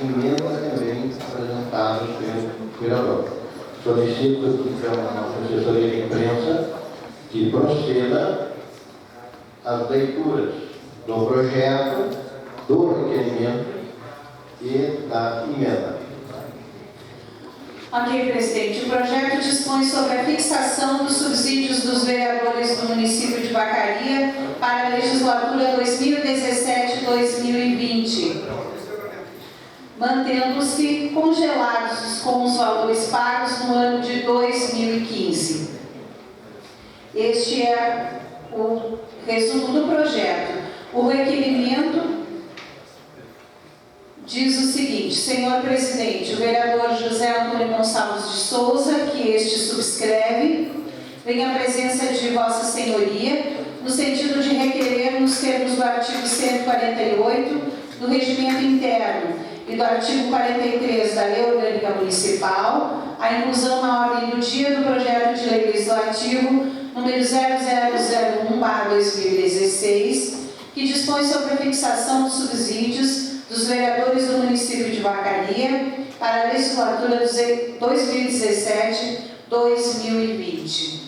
emenda também apresentada pelo vereador. Solicito, então, a nossa assessoria de imprensa que proceda às leituras do projeto, do requerimento e da emenda. Ok, presidente. O projeto dispõe sobre a fixação dos subsídios dos vereadores do município de Vacaria para a legislatura 2017-2020, mantendo-se congelados com os valores pagos no ano de 2015. Este é o resumo do projeto. O requerimento diz o seguinte: senhor presidente, o vereador José Antônio Gonçalves de Souza, que este subscreve, vem à presença de vossa senhoria, no sentido de requerer, nos termos do artigo 148 do Regimento Interno e do artigo 43 da Lei Orgânica Municipal, a inclusão na ordem do dia do projeto de lei legislativo número 0001/2016, que dispõe sobre a fixação dos subsídios dos vereadores do município de Vacaria para a legislatura 2017-2020.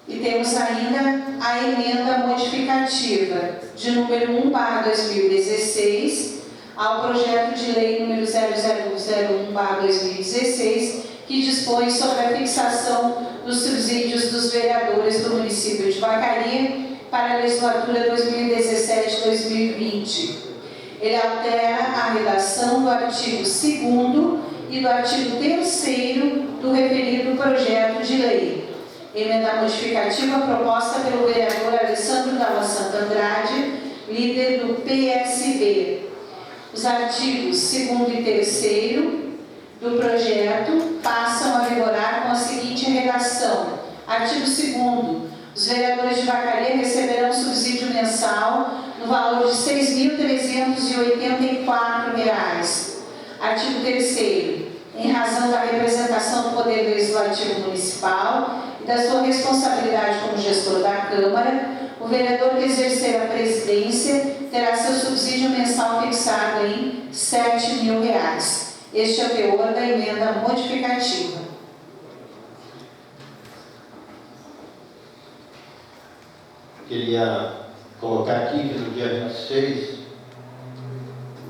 E temos ainda a emenda modificativa de número 1/2016 ao projeto de lei número 0001/2016, que dispõe sobre a fixação dos subsídios dos vereadores do município de Vacaria para a legislatura 2017-2020. Ele altera a redação do artigo 2º e do artigo 3º do referido projeto de lei. Emenda modificativa proposta pelo vereador Alessandro Dalla Santa Andrade, líder do PSB. Os artigos 2º e 3º do projeto passam a vigorar com a seguinte redação. Artigo 2º. Os vereadores de Vacaria receberão subsídio mensal no valor de R$ 6.384. Artigo 3º. Em razão da representação do Poder Legislativo Municipal e da sua responsabilidade como gestor da Câmara, o vereador que exercer a presidência terá seu subsídio mensal fixado em R$ 7.000. Este é o teor da emenda modificativa. Queria colocar aqui que no dia 26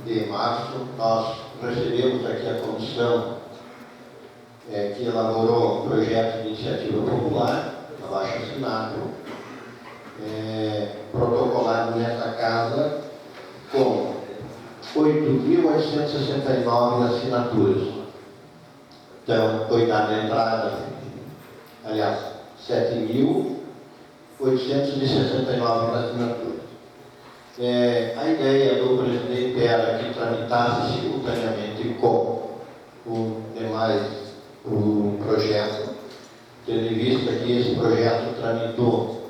de março nós recebemos aqui a comissão que elaborou o projeto de iniciativa popular, abaixo assinado, protocolado nesta casa com 8.869 assinaturas. Então, foi dada a entrada, aliás, 7.869 assinaturas. A ideia do presidente era que tramitasse simultaneamente com o projeto, tendo em vista que esse projeto tramitou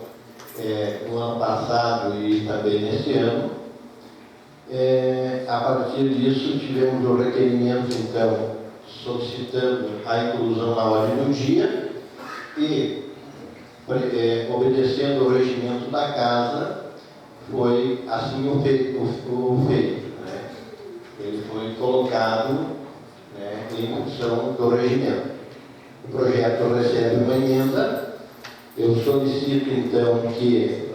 no ano passado e também neste ano. A partir disso, tivemos o requerimento, então, solicitando a inclusão na ordem do dia e, obedecendo ao regimento da casa, foi assim o feito, né? Ele foi colocado, né, em função do regimento. O projeto recebe uma emenda. Eu solicito, então, que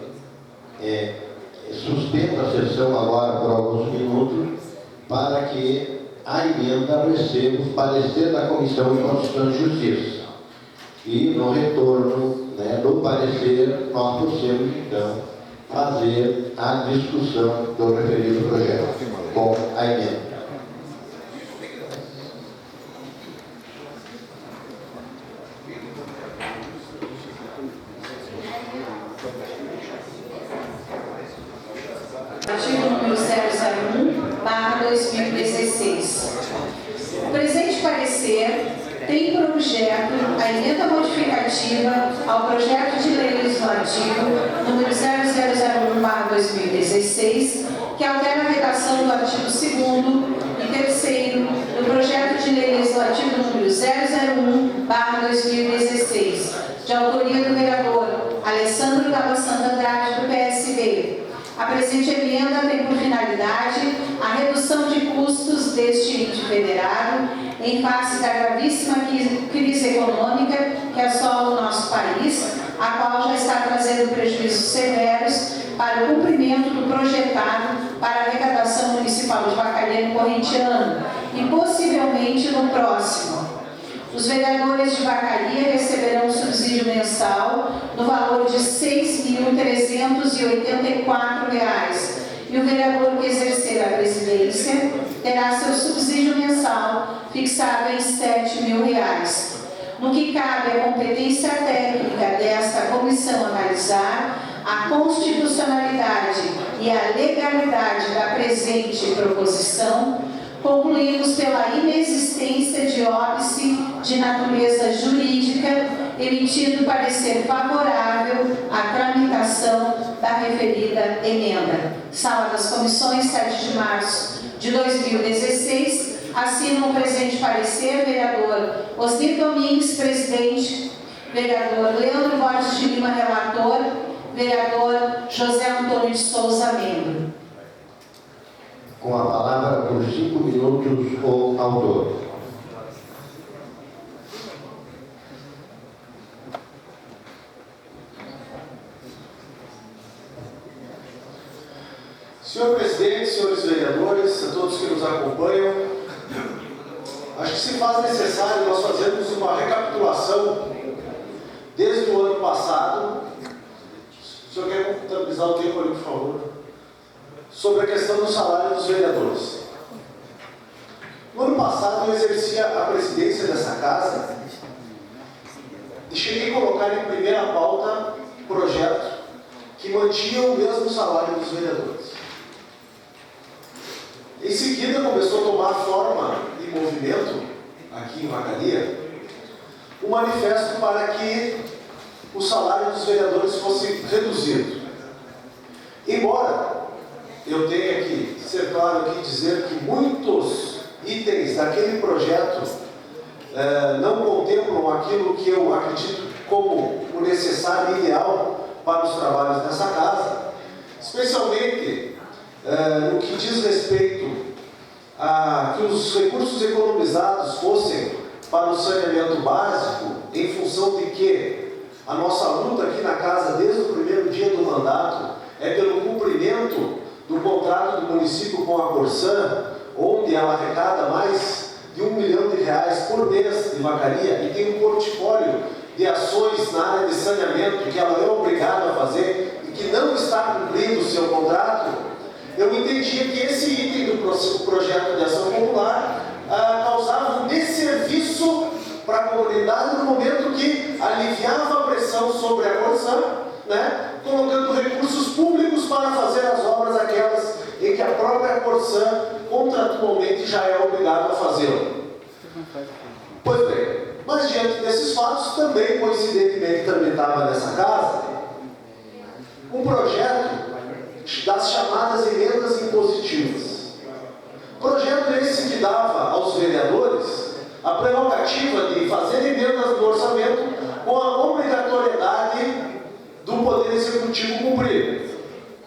suspenda a sessão agora por alguns minutos para que a emenda receba o parecer da Comissão de Constituição e Justiça. E no retorno, né, do parecer, nós possamos, então, fazer a discussão do referido projeto com a emenda. Artigo número 001/2016. O presente parecer tem por objeto a emenda modificativa ao projeto de lei legislativo número 0001/2016, que altera a redação do artigo 2º e 3º do projeto de lei legislativo número 001/2016, de autoria do vereador Alessandro Dalla Santa Andrade, do PSB. A presente emenda tem por finalidade a redução de custos recursos deste ente federado em face da gravíssima crise econômica que assola o nosso país, a qual já está trazendo prejuízos severos para o cumprimento do projetado para a arrecadação municipal de Vacaria no corrente ano e possivelmente no próximo. Os vereadores de Vacaria receberão um subsídio mensal no valor de R$ 6.384 e o vereador que exercer a presidência terá seu subsídio mensal fixado em R$ 7.000. No que cabe à competência técnica desta comissão analisar a constitucionalidade e a legalidade da presente proposição, concluímos pela inexistência de óbice de natureza jurídica, emitido parecer favorável à tramitação da referida emenda. Sala das Comissões, 7 de março de 2016, assinam o presente parecer, vereador Osni Domingues, presidente, vereador Leandro Borges de Lima, relator, vereador José Antônio de Souza, membro. Com a palavra por 5 minutos o autor. Senhor presidente, senhores vereadores, a todos que nos acompanham, acho que se faz necessário nós fazermos uma recapitulação desde o ano passado. O senhor quer contabilizar o tempo ali, por favor? Sobre a questão do salário dos vereadores. No ano passado eu exercia a presidência dessa casa e cheguei a colocar em primeira pauta um projeto que mantinha o mesmo salário dos vereadores. Em seguida começou a tomar forma e movimento, aqui em Vacaria, um manifesto para que o salário dos vereadores fosse reduzido. Embora eu tenha que ser claro aqui dizer que muitos itens daquele projeto não contemplam aquilo que eu acredito como o necessário e ideal para os trabalhos dessa casa, especialmente no que diz respeito a que os recursos economizados fossem para o saneamento básico, em função de que a nossa luta aqui na casa, desde o primeiro dia do mandato, é pelo cumprimento do contrato do município com a Corsã, onde ela arrecada mais de R$1 milhão por mês de Vacaria e tem um portfólio de ações na área de saneamento que ela é obrigada a fazer e que não está cumprindo o seu contrato. Eu entendia que esse item do projeto de ação popular causava um desserviço para a comunidade no momento que aliviava a pressão sobre a Corsã, né, colocando recursos públicos para fazer as obras aquelas em que a própria Corsã contratualmente já é obrigada a fazê-lo. Pois bem, mas diante desses fatos, também coincidentemente tramitava nessa casa um projeto das chamadas emendas impositivas. Projeto esse que dava aos vereadores a prerrogativa de fazer emendas no orçamento com a obrigatoriedade do Poder Executivo cumprir.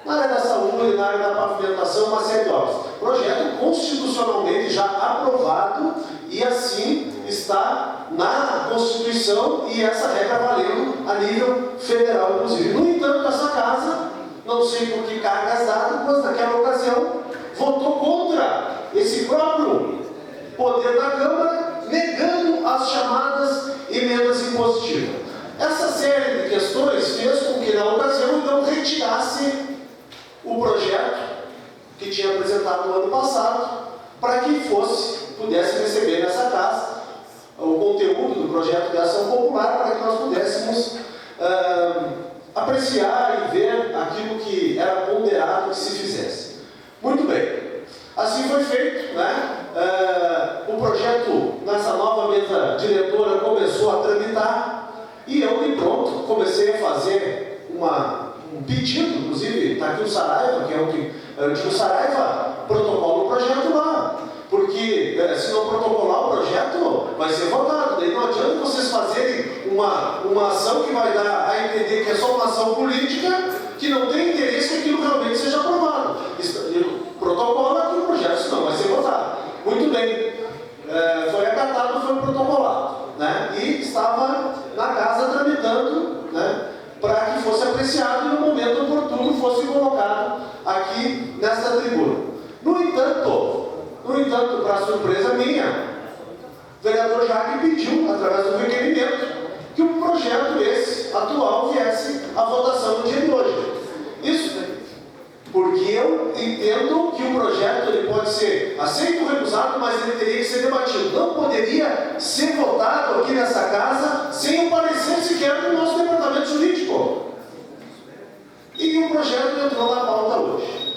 Na área da saúde, na área da pavimentação, uma série de obras. Projeto constitucionalmente já aprovado e assim está na Constituição e essa regra valendo a nível federal, inclusive. No entanto, essa casa, não sei por que cargas dadas, mas naquela ocasião votou contra esse próprio poder da Câmara, negando as chamadas emendas impositivas. Essa série de questões fez com que, na ocasião, então, retirasse o projeto que tinha apresentado no ano passado, para que pudesse receber nessa casa o conteúdo do projeto de ação popular, para que nós pudéssemos apreciar e ver aquilo que era ponderado que se fizesse. Muito bem. Assim foi feito, né? O projeto, nessa nova mesa diretora, começou a tramitar e eu, de pronto, comecei a fazer um pedido, inclusive, está aqui o Saraiva, que é o que o Saraiva protocola o projeto lá, porque se não protocolar o projeto, vai ser votado. Daí não adianta vocês fazerem uma ação que vai dar a entender que é só uma ação política, que não tem interesse que aquilo realmente seja aprovado. Protocola que o projeto, senão vai ser votado. Muito aqui estava na casa tramitando, né, para que fosse apreciado e no momento oportuno fosse colocado aqui nesta tribuna. No entanto, para surpresa minha, o vereador Jaque pediu, através do requerimento, que o projeto esse atual viesse à votação no dia de hoje. Isso porque eu entendo que o projeto ele pode ser aceito ou recusado, mas ele teria que ser debatido. Não poderia ser votado aqui nessa casa sem o parecer sequer do nosso departamento jurídico. E o projeto entrou na pauta hoje.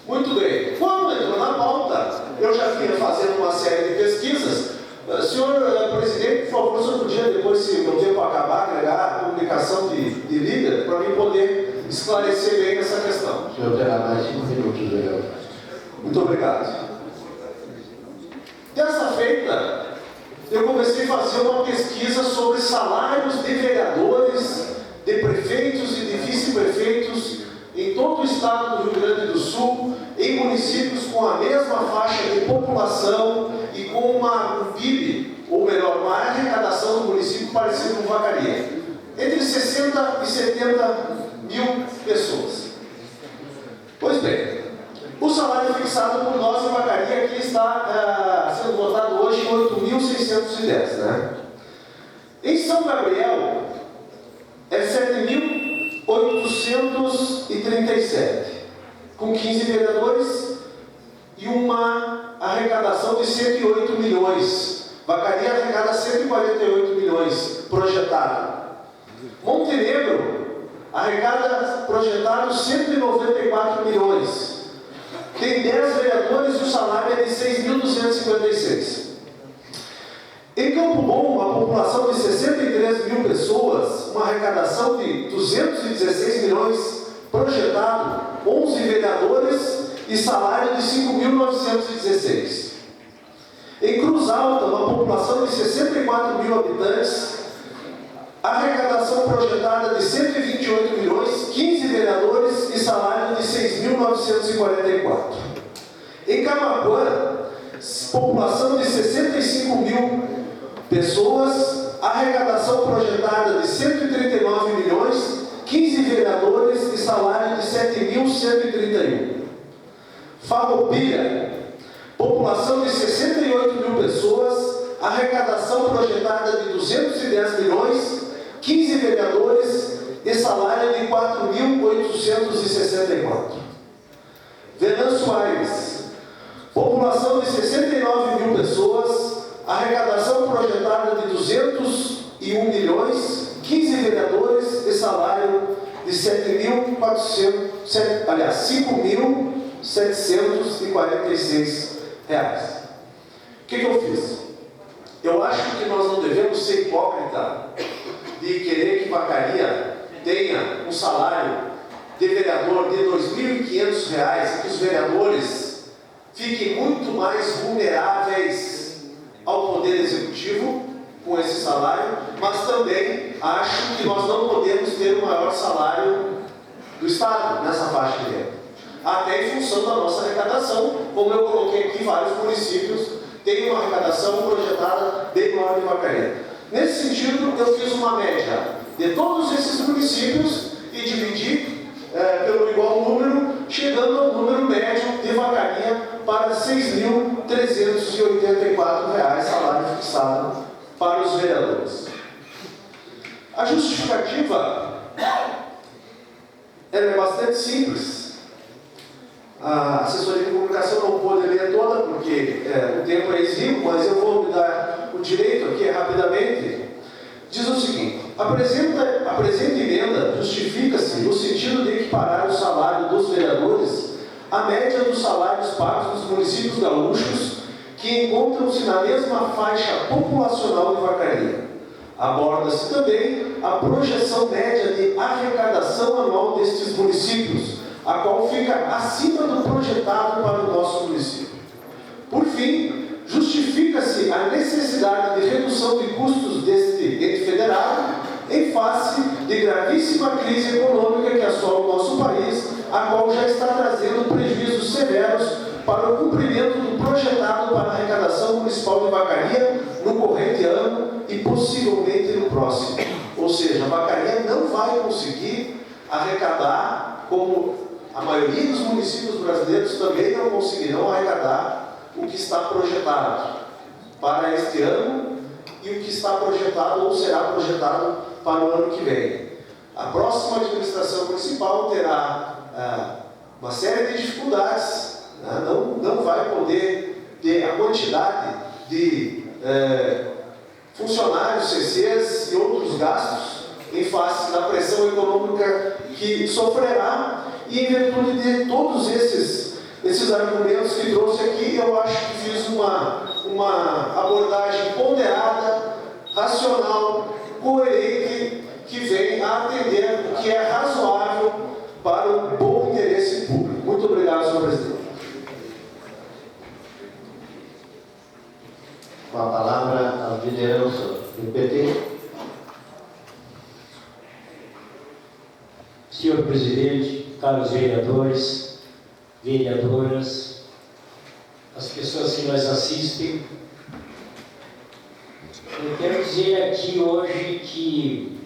Muito bem. Quando entrou na pauta, eu já vinha fazendo uma série de pesquisas. Senhor presidente, por favor, o senhor podia, depois, se meu tempo acabar, agregar a publicação de líder, para mim poder esclarecer bem essa questão. O senhor terá mais 5 minutos, vereador. Muito obrigado. Dessa feita, eu comecei a fazer uma pesquisa sobre salários de vereadores, de prefeitos e de vice-prefeitos em todo o estado do Rio Grande do Sul, em municípios com a mesma faixa de população e com um PIB, ou melhor, uma arrecadação do município parecido com Vacaria. Entre 60 e 70 mil pessoas. Pois bem, o salário fixado por nós em Vacaria aqui está sendo votado hoje em 8.610, né? Em São Gabriel, é 7.837, com 15 vereadores e uma arrecadação de 108 milhões. Vacaria arrecada 148 milhões, projetado. Montenegro arrecada projetado 194 milhões. Tem 10 vereadores e o salário é de 6.256. Em Campo Bom, a população de 63 mil pessoas, uma arrecadação de 216 milhões, projetado, 11 vereadores e salário de 5.916. Em Cruz Alta, uma população de 64 mil habitantes, arrecadação projetada de 128 milhões, 15 vereadores e salário de 6.944. Em Camaquã, população de 65 mil pessoas, arrecadação projetada de 139 milhões, 15 vereadores e salário de 7.131. Farroupilha, população de 68 mil pessoas, arrecadação projetada de 210 milhões, 15 vereadores e salário de 4.864. Venâncio Aires, população de 69 mil pessoas, arrecadação projetada de 201 milhões, 15 vereadores e salário de 5.746 reais. O que eu fiz? Eu acho que nós não devemos ser hipócritas de querer que Vacaria tenha um salário de vereador de R$ 2.500 e que os vereadores fiquem muito mais vulneráveis ao Poder Executivo com esse salário, mas também acho que nós não podemos ter o maior salário do Estado nessa faixa de renda. Até em função da nossa arrecadação, como eu coloquei aqui, vários municípios têm uma arrecadação projetada bem maior de Vacaria. Nesse sentido, eu fiz uma média de todos esses municípios e dividi pelo igual número, chegando ao número médio de Vacaria para R$ 6.384 salário fixado para os vereadores. A justificativa ela é bastante simples. A assessoria de comunicação não pôde ler toda, porque o tempo é exíguo, mas eu vou me dar o direito aqui rapidamente. Diz o seguinte: a presente emenda justifica-se no sentido de equiparar o salário dos vereadores à média dos salários pagos nos municípios gaúchos que encontram-se na mesma faixa populacional de Vacaria. Aborda-se também a projeção média de arrecadação anual destes municípios, a qual fica acima do projetado para o nosso município. Por fim, justifica-se a necessidade de redução de custos deste ente federado em face de gravíssima crise econômica que assola o nosso país, a qual já está trazendo prejuízos severos para o cumprimento do projetado para a arrecadação municipal de Vacaria no corrente ano e possivelmente no próximo. Ou seja, a Vacaria não vai conseguir arrecadar, como a maioria dos municípios brasileiros também não conseguirão arrecadar o que está projetado para este ano e o que está projetado ou será projetado para o ano que vem. A próxima administração municipal terá uma série de dificuldades, né? Não vai poder ter a quantidade de funcionários, CCs e outros gastos em face da pressão econômica que sofrerá, e em virtude de todos esses argumentos que trouxe aqui, eu acho que fiz uma abordagem ponderada, racional, coerente, que vem a atender o que é razoável para o bom interesse público. Muito obrigado, senhor presidente. Com a palavra, a liderança do PT. Senhor presidente, caros vereadores, vereadoras, as pessoas que nos assistem, eu quero dizer aqui hoje que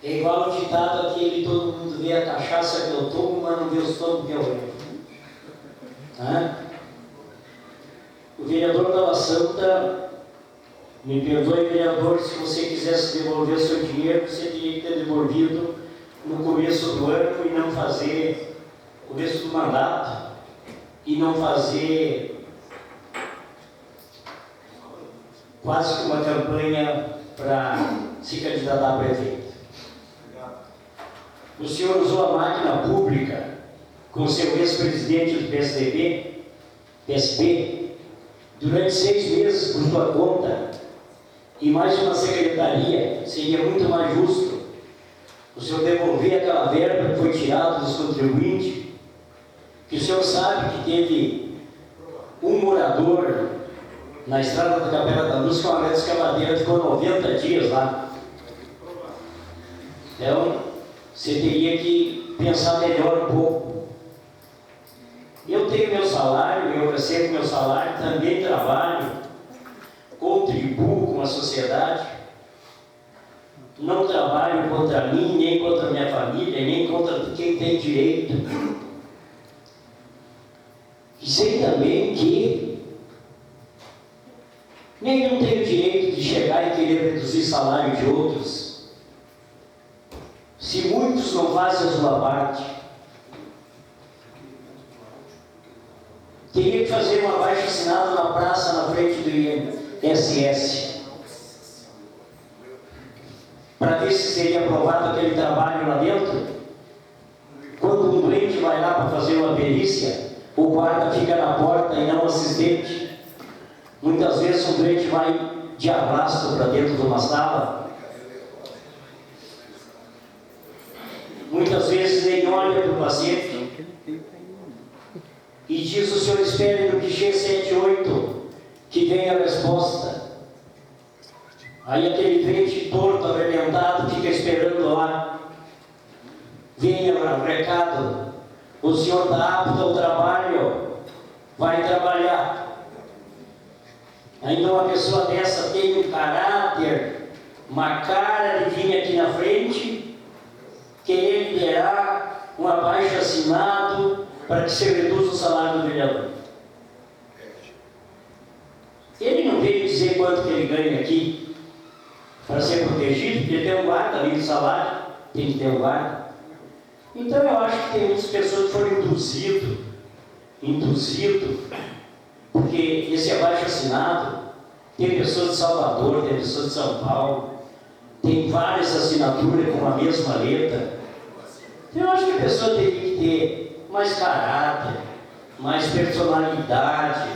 é igual o ditado aquele: todo mundo vê a cachaça que eu tomo, mas não vê o estômago que eu levo. O vereador Dalla Santa, me perdoe, vereador, se você quisesse devolver o seu dinheiro, você teria que ter devolvido no começo do ano e não fazer, começo do mandato, e não fazer quase que uma campanha para se candidatar a prefeito. O senhor usou a máquina pública com seu ex-presidente do PSB, durante 6 meses por sua conta, e mais uma secretaria. Seria muito mais justo o senhor devolver aquela verba que foi tirada dos contribuintes, que o senhor sabe que teve um morador na estrada da Capela da Luz com a reta escavadeira, ficou 90 dias lá. Então, você teria que pensar melhor um pouco. Eu tenho meu salário, eu recebo meu salário, também trabalho, contribuo com a sociedade, não trabalho contra mim, nem contra a minha família, nem contra quem tem direito. E sei também que nem eu tenho direito de chegar e querer reduzir salário de outros, se muitos não fazem a sua parte. Teria que fazer uma abaixo-assinado na praça, na frente do INSS, para ver se seria aprovado aquele trabalho lá dentro. Quando um doente vai lá para fazer uma perícia, o guarda fica na porta e não o assistente. Muitas vezes um doente vai de arrasto para dentro de uma sala. Muitas vezes nem olha para o paciente. E diz: o senhor espere no guichê 78, que vem a resposta. Aí aquele doente torto, arrebentado, fica esperando lá. Venha o recado: o senhor está apto ao trabalho, vai trabalhar. Ainda uma pessoa dessa tem um caráter, uma cara de vir aqui na frente, querer liberar um abaixo-assinado para que se reduza o salário do vereador. Ele não veio dizer quanto que ele ganha aqui para ser protegido, porque ele tem um guarda ali do salário, tem que ter um guarda. Então eu acho que tem muitas pessoas que foram induzido, porque esse abaixo-assinado tem pessoas de Salvador, tem pessoas de São Paulo, tem várias assinaturas com a mesma letra. Então eu acho que a pessoa teria que ter mais caráter, mais personalidade,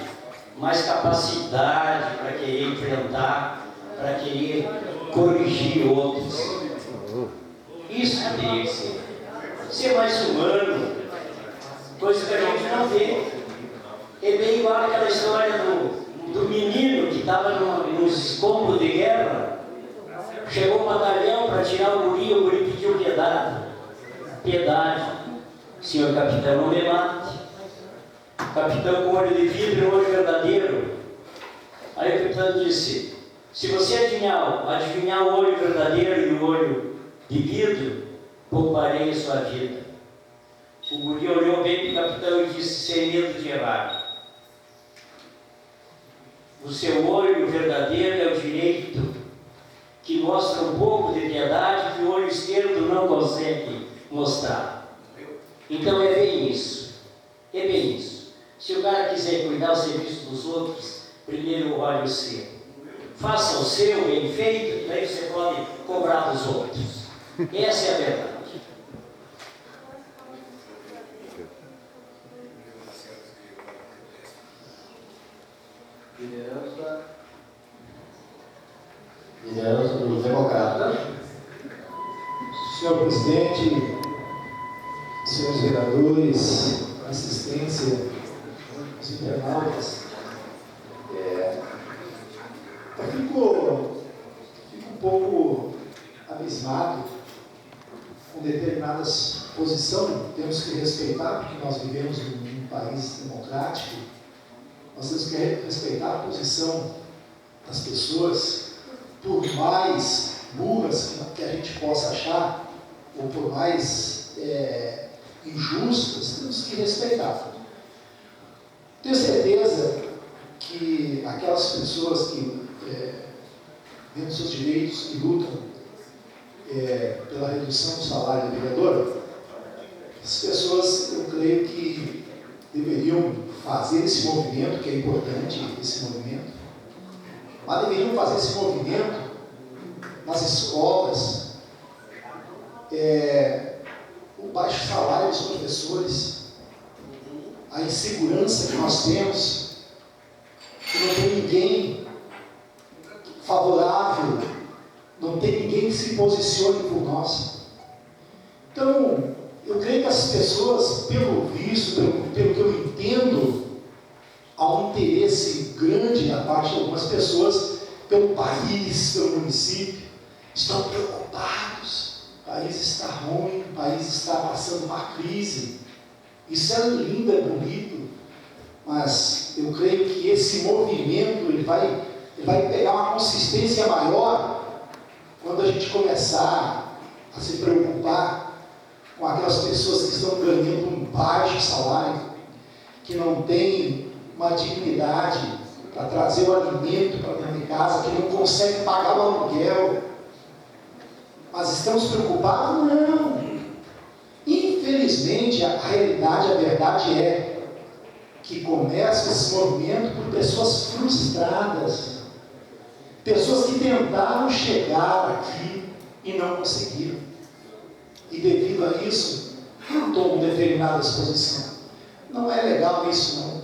mais capacidade para querer enfrentar, para querer corrigir outros. Isso que teria que ser. Ser mais humano, coisa que a gente não vê. É bem igual aquela história do menino que estava nos escombros de guerra. Chegou um batalhão para tirar o guri pediu piedade. Piedade. Senhor capitão, não me mate. Capitão com olho de vidro e olho verdadeiro. representante disse, se você adivinhar o olho verdadeiro e o olho de vidro, pouparei a sua vida. O guri olhou bem para o capitão e disse, sem medo de errar, o seu olho verdadeiro é o direito, que mostra um pouco de piedade que o olho esquerdo não consegue mostrar. Então é bem isso. É bem isso. Se o cara quiser cuidar do serviço dos outros, primeiro olhe o seu. Faça o seu bem feito, daí você pode cobrar dos outros. Essa é a verdade. Liderança dos democratas. Senhor presidente, senhores vereadores, assistência, os internautas, eu fico um pouco abismado com determinadas posições. Temos que respeitar, porque nós vivemos num país democrático, nós temos que respeitar a posição das pessoas, por mais burras que a gente possa achar, ou por mais injustas, temos que respeitar. Tenho certeza que aquelas pessoas que, dentro dos seus direitos, que lutam pela redução do salário do vereador, essas pessoas, eu creio que deveriam fazer esse movimento, que é importante, esse movimento, mas deveriam fazer esse movimento nas escolas, o baixo salário dos professores, a insegurança que nós temos, que não tem ninguém favorável, não tem ninguém que se posicione por nós. Então, eu creio que as pessoas, pelo visto, pelo que eu entendo, há um interesse grande da parte de algumas pessoas pelo país, pelo município, estão preocupados. O país está ruim, o país está passando uma crise. Isso é lindo, é bonito, mas eu creio que esse movimento ele vai pegar uma consistência maior quando a gente começar a se preocupar com aquelas pessoas que estão ganhando um baixo salário, que não têm uma dignidade para trazer o alimento para dentro de casa, que não conseguem pagar o aluguel. Mas estamos preocupados? Não. Infelizmente, a realidade, a verdade é que começa esse movimento por pessoas frustradas, pessoas que tentaram chegar aqui e não conseguiram. E devido a isso, tomam determinadas posições. Não é legal isso, não.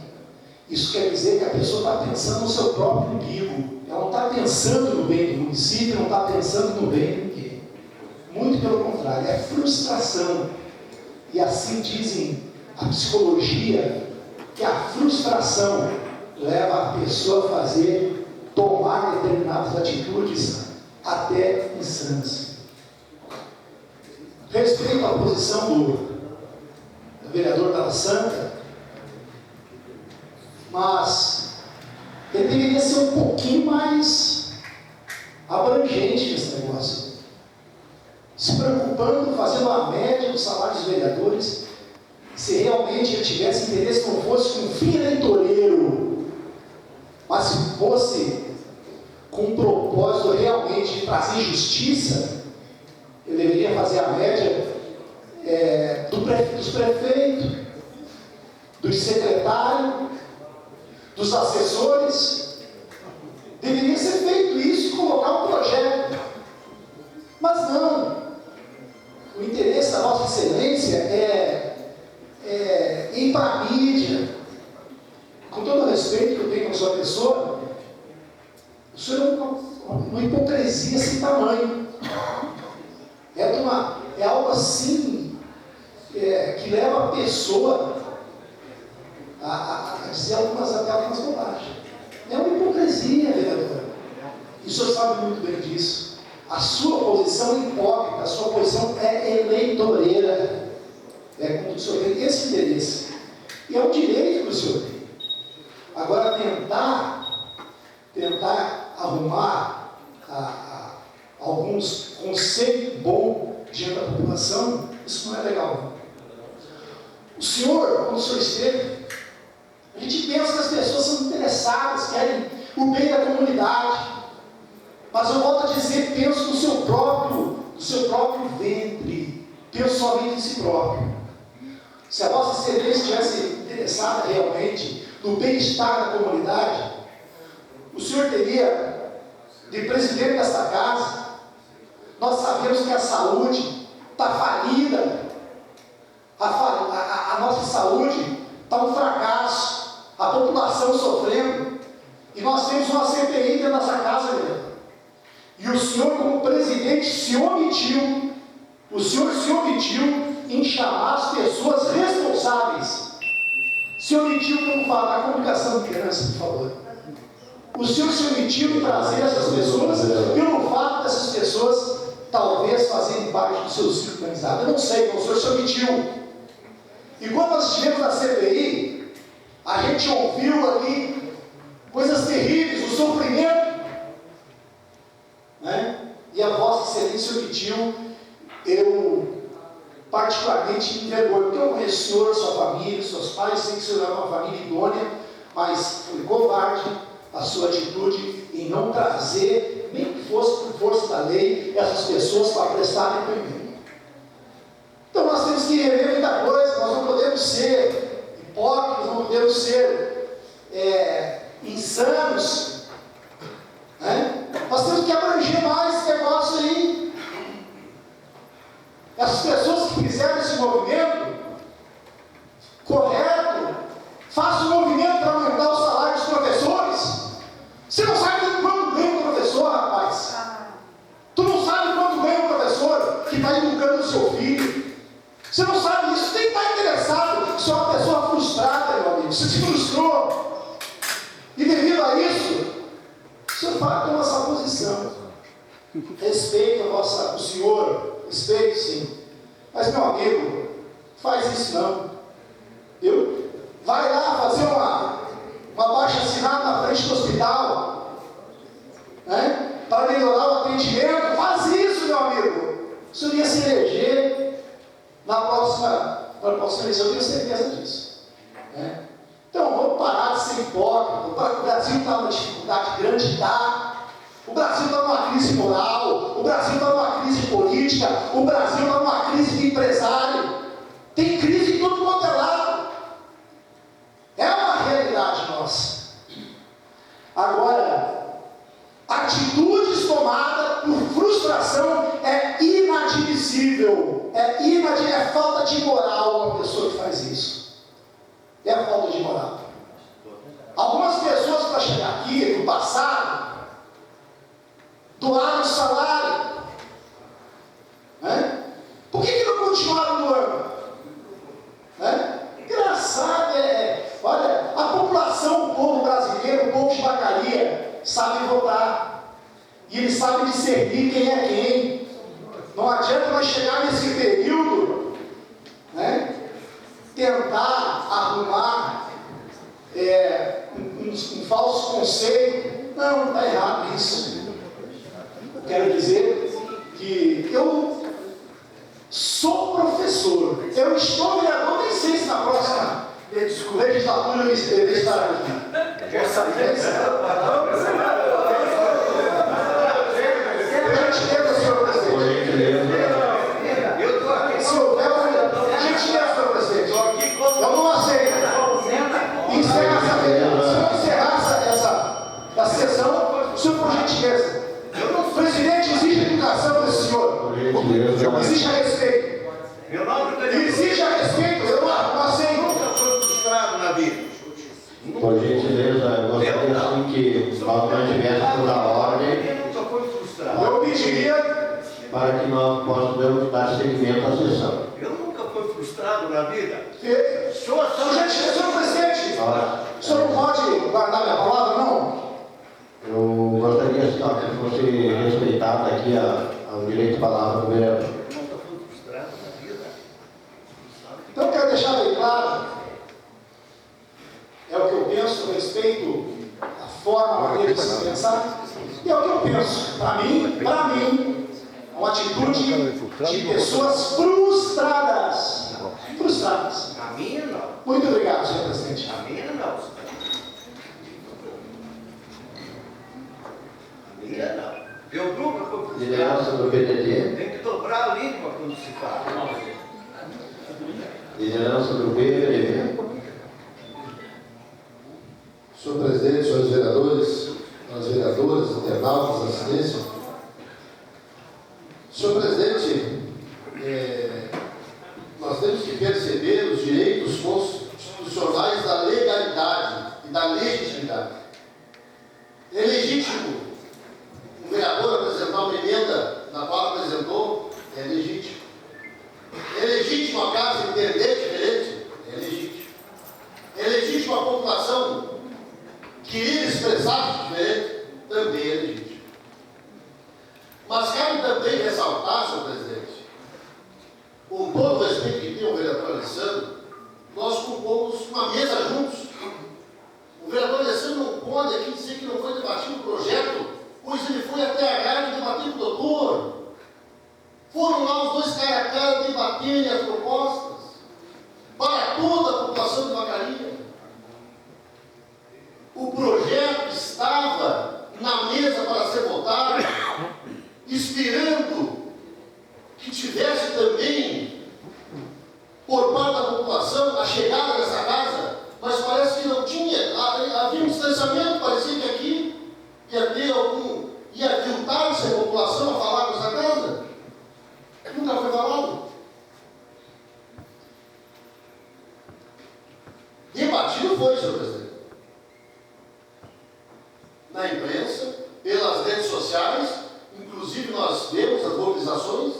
Isso quer dizer que a pessoa está pensando no seu próprio umbigo. Ela não está pensando no bem do município, não está pensando no bem de ninguém. Muito pelo contrário, é frustração. E assim dizem a psicologia, que a frustração leva a pessoa a tomar determinadas atitudes até insanas. Respeito à posição do vereador Dalla Santa, mas ele deveria ser um pouquinho mais abrangente nesse negócio, se preocupando, fazendo a média dos salários dos vereadores. Se realmente ele tivesse interesse, não fosse com um fim eleitoreiro, mas se fosse com um propósito realmente de trazer justiça, ele deveria fazer a média dos prefeitos, dos secretários, dos assessores. Deveria ser feito isso e colocar um projeto. Mas não. O interesse da Vossa Excelência é ir para a mídia. Com todo o respeito que eu tenho com a sua pessoa, o senhor é uma hipocrisia sem tamanho. É algo assim que leva a pessoa a dizer até algumas bobagens. É uma hipocrisia, vereadora. E o senhor sabe muito bem disso. A sua posição é hipócrita, a sua posição é eleitoreira. Como o senhor tem esse interesse. E é um direito que o senhor tem. Agora, tentar arrumar alguns conceitos bons diante da população, isso não é legal. O senhor, quando o senhor esteve, a gente pensa que as pessoas são interessadas, querem o bem da comunidade, mas eu volto a dizer, penso no seu próprio ventre, penso somente em si próprio. Se a Vossa Excelência estivesse interessada realmente no bem-estar da comunidade, o senhor teria, de presidente desta casa, nós sabemos que a saúde está falida, a nossa saúde está um fracasso, a população sofrendo, e nós temos uma CPI dentro da nossa casa, mesmo. E o senhor, como presidente, se omitiu em chamar as pessoas responsáveis. Se omitiu, como fala, a comunicação de criança, por favor. O senhor se omitiu em trazer essas pessoas pelo fato dessas pessoas talvez fazerem parte do seu círculo de amizade. Eu não sei, o senhor se omitiu. E quando nós estivemos na CPI, a gente ouviu ali coisas terríveis, o sofrimento, né? E a Vossa Excelência omitiu. Eu particularmente me envergonho, porque eu conheço o senhor, sua família, seus pais, sei que o senhor é uma família idônea, mas foi covarde a sua atitude em não trazer, nem que fosse por força da lei, essas pessoas para prestar depoimento. Então nós temos que rever muita coisa, nós não podemos ser hipócritas, não podemos ser insanos, né? Nós temos que abranger mais esse negócio aí. Essas pessoas que fizeram esse movimento correto, façam um movimento para aumentar o salário dos professores. Você não sabe quanto ganha um professor, rapaz. Tu não sabe quanto ganha um professor que está educando o seu filho. Você não sabe isso. Nem está interessado. Você é uma pessoa frustrada, meu amigo. Você se frustrou. E devido a isso, o senhor vai tomar essa posição. Respeito o senhor. Respeito, sim. Mas, meu amigo, faz isso não. Vai lá fazer uma abaixo-assinado na frente do hospital, né? Para melhorar o atendimento. Faz isso, meu amigo. O senhor ia se eleger na próxima eleição, eu tenho certeza disso, né? Então, vamos parar de ser hipócrita. O Brasil está numa dificuldade grande, tá? O Brasil está numa crise moral, o Brasil está numa crise política, o Brasil está numa crise de empresário. Tem crise em todo quanto é lado. É uma realidade nossa. Agora, atitudes tomadas por frustração é inadmissível. É falta de moral uma pessoa que faz isso. É falta de moral. Algumas pessoas, para chegar aqui, no passado, doaram o salário, né? Por que não continuaram doando? Né? Engraçado, olha, a população, o povo brasileiro, o povo de Vacaria, sabe votar, e eles sabem discernir quem é quem. Não adianta nós chegar nesse período, né? Tentar arrumar um falso conceito. Não está errado isso. Quero dizer que eu sou professor, eu estou vereador, nem sei se na próxima legislatura eu estarei aqui. Gentileza, senhor presidente. Se houver uma gentileza, senhor presidente, eu não aceito. Encerra essa sessão, senhor, por gentileza. Presidente, exige a educação desse senhor. Exige a respeito. Exige a respeito. Eu não aceito. Nunca foi frustrado na vida. Por gentileza, eu gostaria assim que nós mantivéssemos a ordem. Nunca foi frustrado. Eu pediria para que nós possamos dar seguimento à sessão. Eu nunca fui frustrado na vida. senhor presidente, o senhor não pode guardar minha palavra, não? Eu gostaria assim, que fosse respeitado aqui o direito de palavra do vereador. Nunca fui frustrado na vida. Então eu quero deixar bem claro, é o que eu penso, eu respeito a forma, a maneira de se pensar. E é o que eu penso. Para mim, é uma atitude de pessoas frustradas. Frustradas. A minha não. Muito obrigado, senhor presidente. A minha não. A minha não. Eu nunca fui frustrado. Liderança do PDT. Tem que dobrar a língua quando se fala. Liderança do PDT. Senhor presidente, senhores vereadores, senhoras vereadoras, internautas, assistência. Senhor presidente, nós temos que perceber os direitos constitucionais da legalidade e da legitimidade. É legítimo um vereador apresentar uma emenda na qual apresentou, é legítimo. É legítimo a casa entender diferente, é legítimo. É legítimo a população querer expressar diferente, também é legítimo. Mas cabe também ressaltar, senhor presidente, com todo o respeito que tem o vereador Alessandro, nós compomos uma mesa juntos. O vereador Alessandro não pode aqui dizer que não foi debatido o projeto, pois ele foi até a rádio debater com o doutor. Foram lá os dois cara a cara debaterem as propostas para toda a população de Vacaria. O projeto estava na mesa para ser votado, esperando que tivesse também, por parte da população, a chegada dessa casa, mas parece que não tinha. Havia um distanciamento, parecia que aqui ia filtrar-se a população a falar com essa casa. Nunca foi falado. Debatido foi, senhor presidente. Na imprensa, pelas redes sociais, inclusive nós vemos as mobilizações.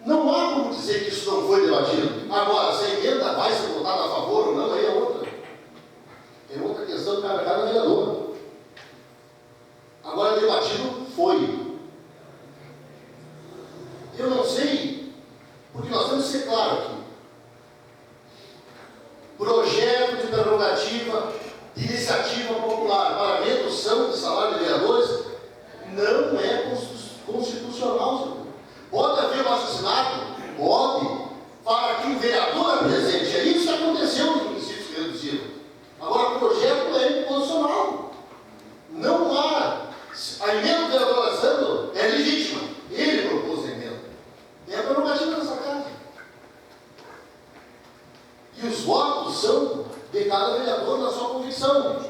Não há como dizer que isso não foi debatido. Agora, se a emenda vai ser votada a favor ou não, aí é outra. É outra questão que cabe a cada vereador. Agora, debatido foi. Eu não sei, porque nós temos que ser claro aqui. Projeto de prerrogativa de iniciativa popular para redução de salário de vereadores não é constitucional, senhor. Pode haver um assassinato? Pode, para que o vereador apresente. É isso que aconteceu nos municípios que reduziram. Agora, o projeto é inconstitucional. Não há. A emenda do vereador Alessandro é legítima. Ele propôs a emenda. É a prerrogativa dessa casa. E os votos são de cada vereador na sua convicção.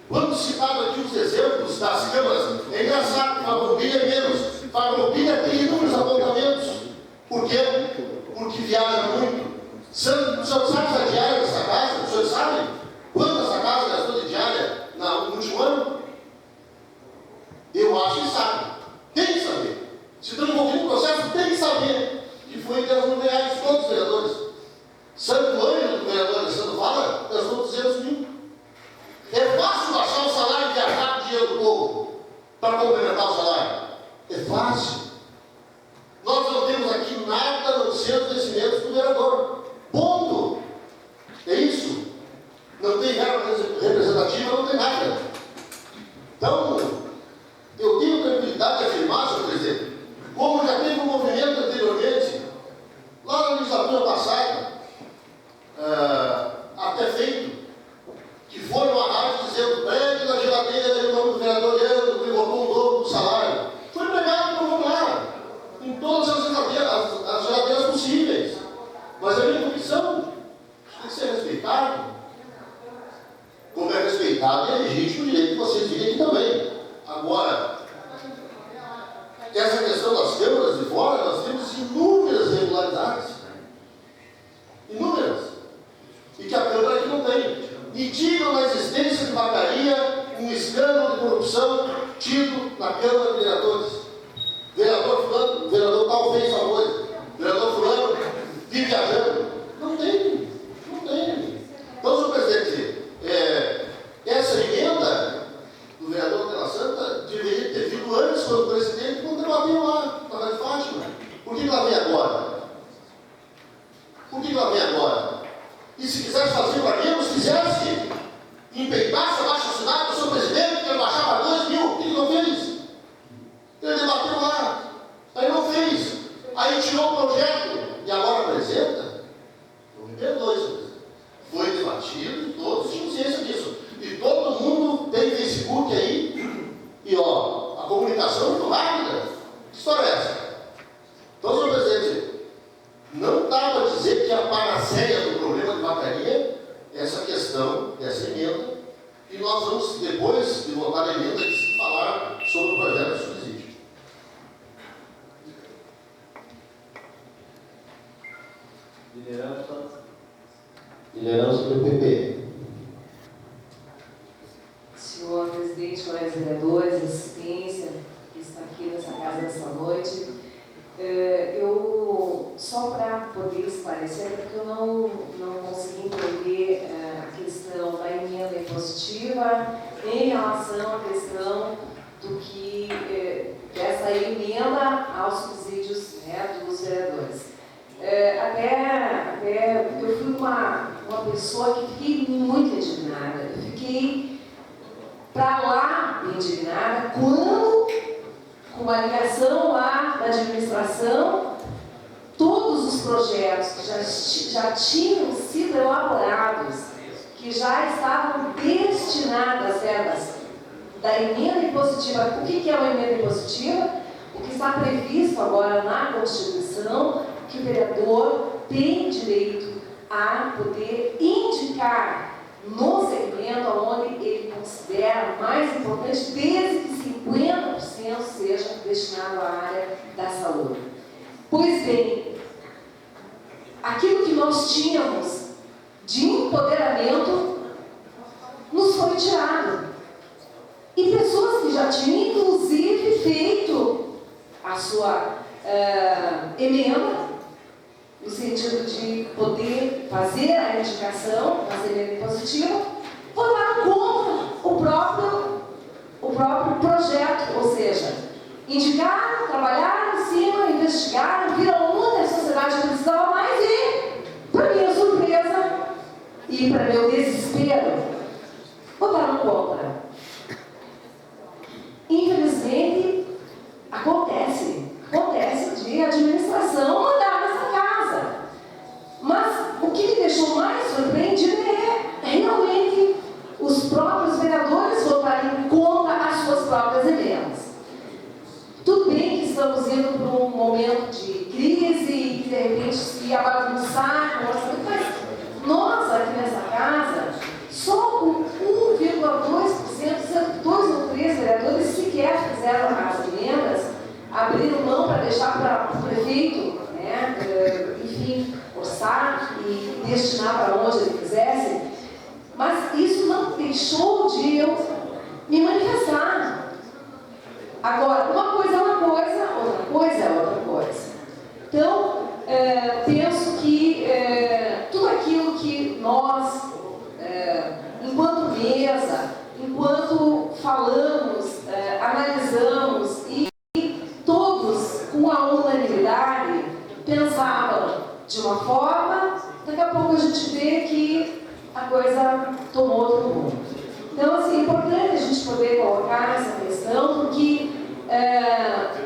Quando citado aqui os exemplos das câmaras, é engraçado, Farroupilha é menos. Farroupilha tem inúmeros apontamentos. Por quê? Porque viaja muito. O senhor sabe a diária dessa casa? O senhor sabe quanto essa casa gastou de diária no último ano? Eu acho que sabe. Tem que saber. Se estão envolvidos no processo, tem que saber. Que foi R$10 mil todos os vereadores. Santo Ângelo, do vereador Alessandro fala, gastou 200 mil. É fácil baixar o salário e viajar com o dinheiro do povo para complementar o salário. É fácil. Nós não temos aqui nada a não ser os vencimentos do vereador. Ponto. É isso. Não tem verba representativa, não tem nada. Então, eu tenho tranquilidade de afirmar, senhor presidente, como já teve um movimento anteriormente, lá na legislatura passada, até feito, que foi uma rádio dizendo prédio da geladeira em nome do vereador Leandro, que votou um dobro do salário. Foi pregado por lá, em todas as geladeiras possíveis. Mas a minha convicção tem que ser respeitado. Como é respeitado, é legítimo o direito que vocês virem aqui também. Agora, essa questão das câmaras de fora, nós temos inúmeras irregularidades. Inúmeras. E que a Câmara aqui não tem. E digam na existência de Vacaria um escândalo de corrupção tido na Câmara de Vereadores. Vereador fulano, vereador tal fez uma coisa. Vereador fulano vive viajando. Não tem. Não tem. Então, senhor presidente, essa emenda do vereador Tela Santa deveria ter vindo antes, quando o presidente não debateu lá, na Rádio Fátima. Por que ela vem agora? Por que ela vem agora? E se quisesse fazer para menos, fizesse. Empeitasse abaixo assinado, partido, todos tinham ciência disso. E todo mundo tem Facebook aí, e ó, a comunicação é muito rápida. Que história é essa? Então, senhor presidente, não dá para dizer que a panaceia do problema de Vacaria é essa questão dessa emenda, e nós vamos, depois de votar a emenda, falar sobre o projeto de subsídio. Liderança do PP. Senhor presidente, colegas vereadores, assistência que está aqui nessa casa nessa noite, eu, só para poder esclarecer, porque eu não consegui entender a questão da emenda impositiva em relação à questão do que, dessa emenda aos subsídios, né, dos vereadores. Até eu fui uma pessoa que fiquei muito indignada. Eu fiquei para lá indignada quando, com uma ligação lá da administração, todos os projetos que já tinham sido elaborados, que já estavam destinadas às verbas da emenda impositiva. O que é uma emenda impositiva? O que está previsto agora na Constituição, que o vereador tem direito a poder indicar no segmento onde ele considera mais importante, desde que 50% seja destinado à área da saúde. Pois bem, aquilo que nós tínhamos de empoderamento nos foi tirado. E pessoas que já tinham, inclusive, feito a sua emenda, no sentido de poder fazer a indicação na emenda impositiva, votaram contra o próprio projeto, ou seja, indicaram, trabalharam em cima, investigaram, viram onde a sociedade precisava mais e, para minha surpresa e para meu desespero, votaram contra. Infelizmente, acontece de administração mandar nessa casa. Mas o que me deixou mais surpreendido é realmente os próprios vereadores votarem contra as suas próprias emendas. Tudo bem que estamos indo para um momento de crise e que de repente se ia bagunçar, mas nós aqui nessa casa, só com 1,2%, sendo 2 ou 3 vereadores sequer fizeram as emendas, abriram mão para deixar para o prefeito, né, enfim, orçar e destinar para onde ele quisesse, mas isso não deixou de eu me manifestar. Agora, uma coisa é uma coisa, outra coisa é outra coisa. Então, penso que tudo aquilo que nós, enquanto mesa, enquanto falamos, analisamos e todos, com a unanimidade, pensavam de uma forma, daqui a pouco a gente vê que a coisa tomou outro rumo. Então, assim, é importante a gente poder colocar essa questão, porque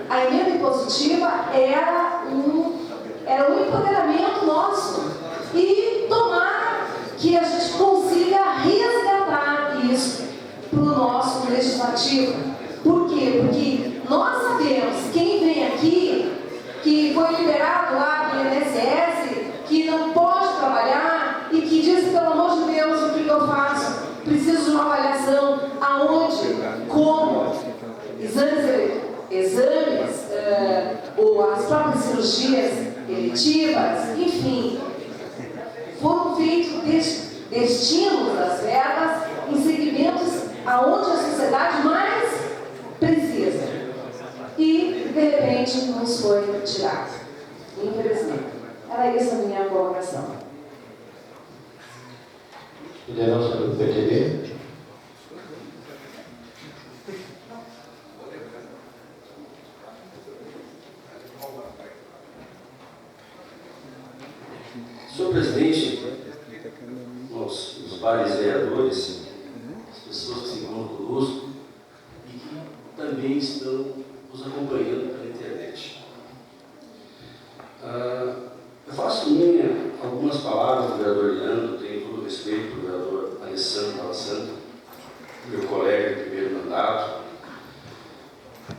a emenda impositiva era um empoderamento nosso. E tomara que a gente consiga resgatar isso para o nosso legislativo. Por quê? Porque nós sabemos, quem vem aqui, que foi liberado lá do INSS, que não pode trabalhar e que diz, pelo amor de Deus, o que eu faço? Preciso de uma avaliação aonde, como, exames ou as próprias cirurgias eletivas, enfim, foram feitos destinos das verbas em segmentos aonde a sociedade mais precisa. E, de repente, nos foi tirado. Infelizmente. Era essa a minha colocação. Liderança do PTB. Senhor presidente, os vários vereadores, as pessoas que se encontram conosco e que também estão nos acompanhando pela internet. Eu faço minha algumas palavras do vereador Leandro, tenho todo o respeito do vereador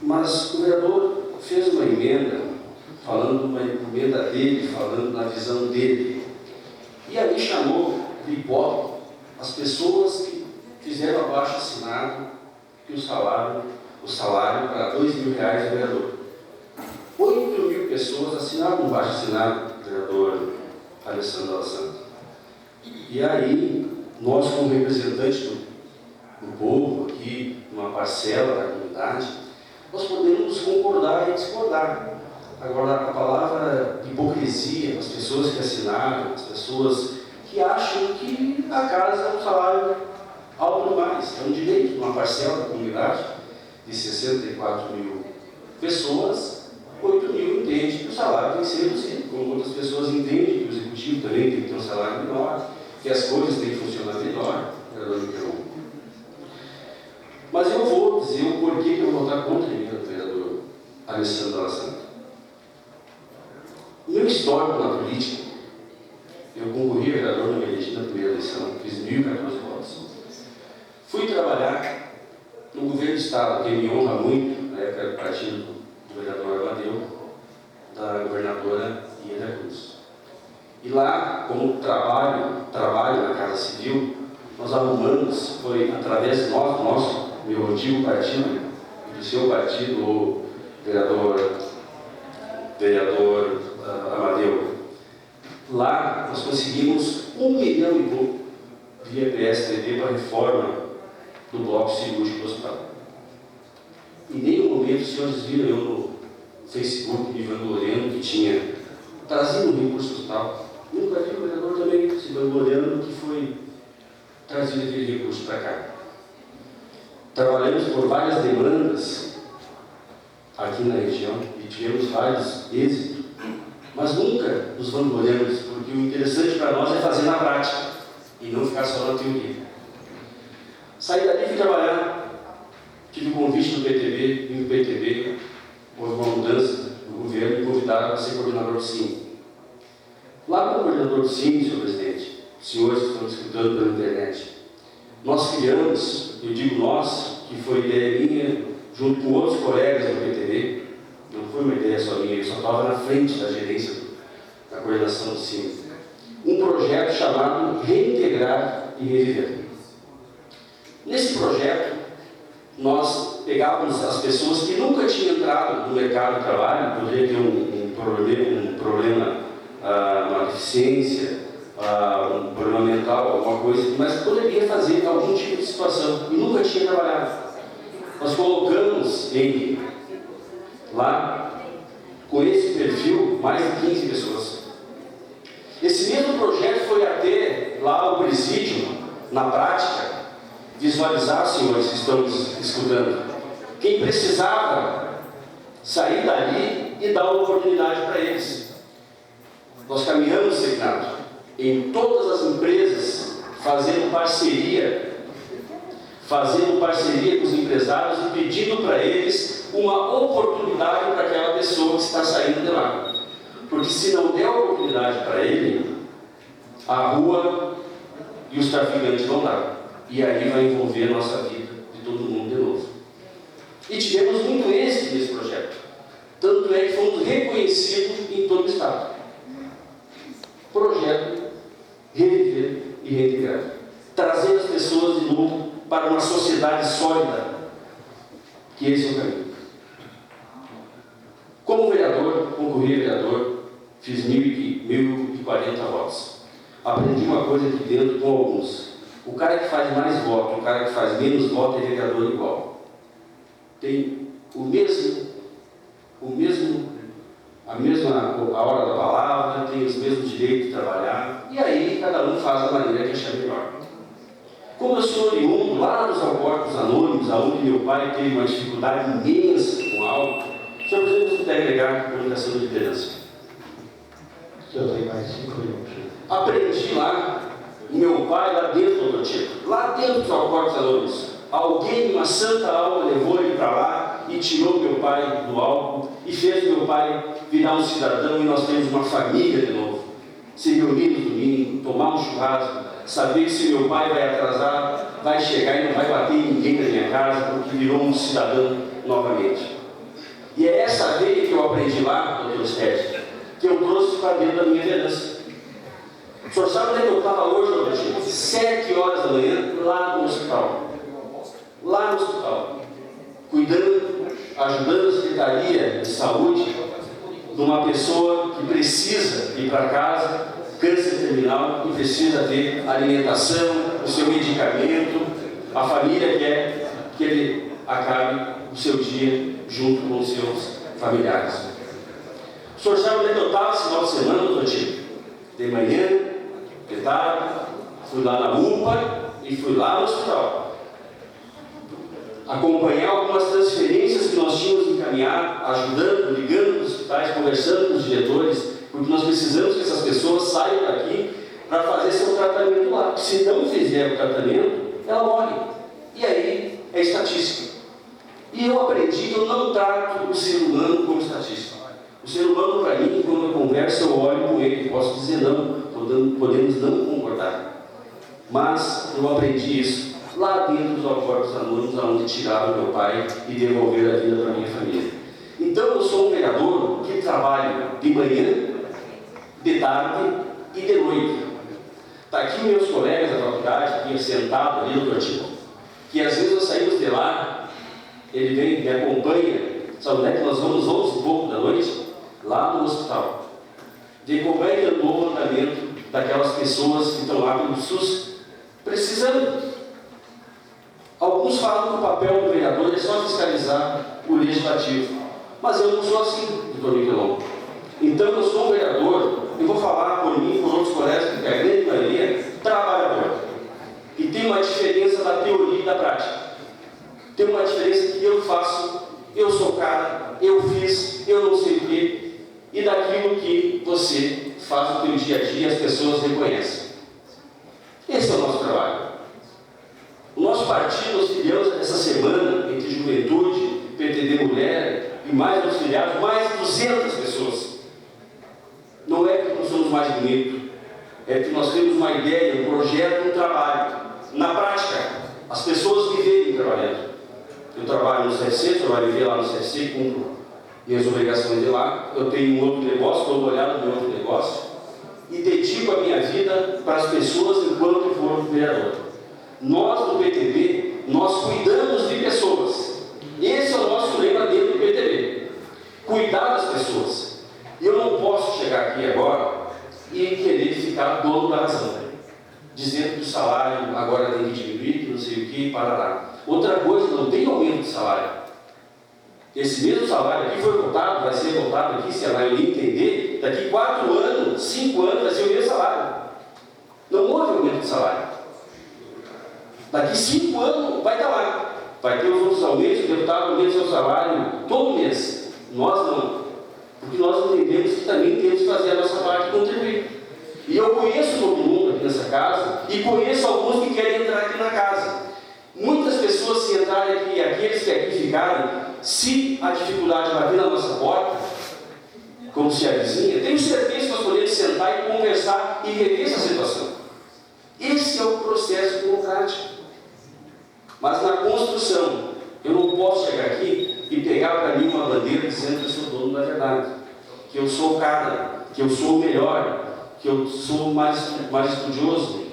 Mas o vereador fez uma emenda, falando uma emenda dele, falando na visão dele. E aí chamou de hipócrita as pessoas que fizeram abaixo assinado que o salário para R$ 2.000 do vereador. 8.000 pessoas assinaram um baixo assinado do vereador Alessandro Dalla Santa. E aí, nós como representantes do povo aqui, uma parcela da comunidade, nós podemos concordar e discordar. Agora, a palavra hipocrisia, as pessoas que assinaram, as pessoas que acham que a casa é um salário alto demais, é um direito de uma parcela da comunidade de 64.000 pessoas, 8.000 entendem que o salário tem que ser reduzido, como outras pessoas entendem que o executivo também tem que ter um salário menor, que as coisas têm que funcionar melhor. Mas eu vou dizer o porquê que eu vou votar contra a emenda do vereador Alessandro Dalla Santa. O meu histórico na política, eu concorri a vereador no elegi na primeira eleição, fiz 1.014 votos. Fui trabalhar no governo do Estado, que me honra muito, na época do partido do vereador Amadeu, da governadora Ieda Cruz. E lá, como trabalho na Casa Civil, nós arrumamos, foi através do meu antigo partido, do seu partido, o vereador Amadeu. Lá nós conseguimos 1 milhão e pouco via PSDB para a reforma do bloco cirúrgico do hospital. Em nenhum momento os senhores viram eu no Facebook me vangloriando que tinha trazido um recurso do hospital. Nunca vi o vereador também se vangloriando que foi trazido aquele recurso para cá. Trabalhamos por várias demandas aqui na região e tivemos vários êxitos, mas nunca nos vangloriamos, porque o interessante para nós é fazer na prática e não ficar só na teoria. Saí dali e fui trabalhar, tive o convite do PTB, e o PTB, houve uma mudança no governo e me convidaram para ser coordenador do CIM. Lá como coordenador do CIM, senhor presidente, os senhores que estão escutando pela internet, nós criamos, eu digo nós, que foi ideia minha, junto com outros colegas do PTB, não foi uma ideia só minha, eu só estava na frente da gerência da coordenação do CIM, um projeto chamado Reintegrar e Reviver. Nesse projeto, nós pegávamos as pessoas que nunca tinham entrado no mercado de trabalho, poderia ter um problema, uma deficiência, um problema mental, alguma coisa, mas poderia fazer algum tipo de situação e nunca tinha trabalhado. Nós colocamos ele lá, com esse perfil, mais de 15 pessoas. Esse mesmo projeto foi até lá o presídio, na prática, visualizar, senhores que estão nos escutando, quem precisava sair dali e dar uma oportunidade para eles. Nós caminhamos, Renato, em todas as empresas, fazendo parceria com os empresários e pedindo para eles uma oportunidade para aquela pessoa que está saindo de lá. Porque se não der oportunidade para ele, a rua e os traficantes vão dar. E aí vai envolver a nossa vida de todo mundo de novo. E tivemos muito êxito nesse projeto. Tanto é que fomos reconhecidos em todo o Estado. Projeto Reviver e Reintegrar. Trazer as pessoas de novo para uma sociedade sólida. Que esse é o caminho. Como vereador, concorri a vereador, fiz 1.040 votos. Aprendi uma coisa aqui dentro com alguns. O cara que faz mais voto, o cara que faz menos voto é vereador igual. Tem a hora da palavra, tem os mesmos direitos de trabalhar, e aí cada um faz da maneira que achar melhor. Como eu sou oriundo lá dos Alcoólicos Anônimos, onde meu pai teve uma dificuldade imensa com algo, o senhor presidente puder agregar a comunicação de liderança. O senhor tem mais 5 minutos. Aprendi lá, o meu pai lá dentro do Tito, lá dentro dos Alcoólicos Anônimos, alguém, uma santa alma, levou ele para lá e tirou meu pai do álcool e fez meu pai virar um cidadão e nós temos uma família de novo. Se reunir no domingo, tomar um churrasco, saber que se meu pai vai atrasar, vai chegar e não vai bater em ninguém na minha casa porque virou um cidadão novamente. E é essa veia que eu aprendi lá, doutor Stede, que eu trouxe para dentro da minha herança. O senhor sabe onde é que eu estava hoje, doutor Chico? 7 horas da manhã, lá no hospital. Lá no hospital. Cuidando, ajudando a Secretaria de Saúde de uma pessoa que precisa ir para casa, câncer terminal, que precisa ter alimentação, o seu medicamento. A família quer que ele acabe o seu dia junto com os seus familiares. O senhor sabe onde é que eu estava esse final de semana, doutor Chico? De manhã, de tarde, fui lá na UPA e fui lá no hospital acompanhar algumas transferências que nós tínhamos encaminhado, ajudando, ligando nos hospitais, conversando com os diretores, porque nós precisamos que essas pessoas saiam daqui para fazer seu tratamento lá. Se não fizer o tratamento, ela morre. E aí é estatística. E eu aprendi que eu não trato o ser humano como estatística. O ser humano, para mim, quando eu converso, eu olho com ele e posso dizer não, podemos não concordar. Mas eu aprendi isso lá dentro dos Alcoólicos Anônimos, onde tiraram meu pai e devolveram a vida para a minha família. Então eu sou um vereador que trabalho de manhã, de tarde e de noite. Está aqui meus colegas da faculdade, aqui sentado ali no doutor, que às vezes nós saímos de lá, ele vem, me acompanha, sabe onde é que nós vamos 11 e pouco da noite? Lá no hospital. De como é que andou o andamento daquelas pessoas que estão lá pelo SUS, precisando. Alguns falam que o papel do vereador é só fiscalizar o legislativo. Mas eu não sou assim, doutor Miquelon. Então eu sou um vereador, eu vou falar por mim e por outros colegas, porque a grande maioria trabalhador. E tem uma diferença da teoria e da prática. Tem uma diferença que eu faço, eu sou cara, eu fiz, eu não sei o quê, e daquilo que você faz no teu dia a dia, as pessoas reconhecem. Esse é o nosso trabalho. O nosso partido, nós filiamos essa semana, entre Juventude, PTB Mulher e mais outros filiados, mais de 200 pessoas. Não é porque nós somos mais bonitos, é que nós temos uma ideia, um projeto, um trabalho. Na prática, as pessoas me veem trabalhando. Eu trabalho no CFC, eu trabalho lá no CFC, cumpro minhas obrigações de lá. Eu tenho um outro negócio, estou olhando no meu outro negócio e dedico a minha vida para as pessoas enquanto for vereador. Nós, do PTB, nós cuidamos de pessoas. Esse é o nosso lema dentro do PTB. Cuidar das pessoas. E eu não posso chegar aqui agora e querer ficar dono da razão, dizendo que o salário agora tem que diminuir, que não sei o que, parará. Outra coisa, não tem aumento de salário. Esse mesmo salário aqui foi votado, vai ser votado aqui, se a maioria entender, daqui 4 anos, 5 anos, vai ser o mesmo salário. Não houve aumento de salário. Daqui 5 anos vai estar lá. Vai ter os outros aumentos, o deputado aumenta seu salário todo mês. Nós não. Porque nós entendemos que também temos que fazer a nossa parte e contribuir. E eu conheço todo mundo aqui nessa casa e conheço alguns que querem entrar aqui na casa. Muitas pessoas, se entrarem aqui, aqueles que aqui ficarem, se a dificuldade bater na nossa porta, como se avizinha, tenho certeza que nós podemos sentar e conversar e rever essa situação. Esse é o processo democrático. Mas na construção, eu não posso chegar aqui e pegar para mim uma bandeira dizendo que eu sou dono da verdade, que eu sou o cara, que eu sou o melhor, que eu sou mais estudioso,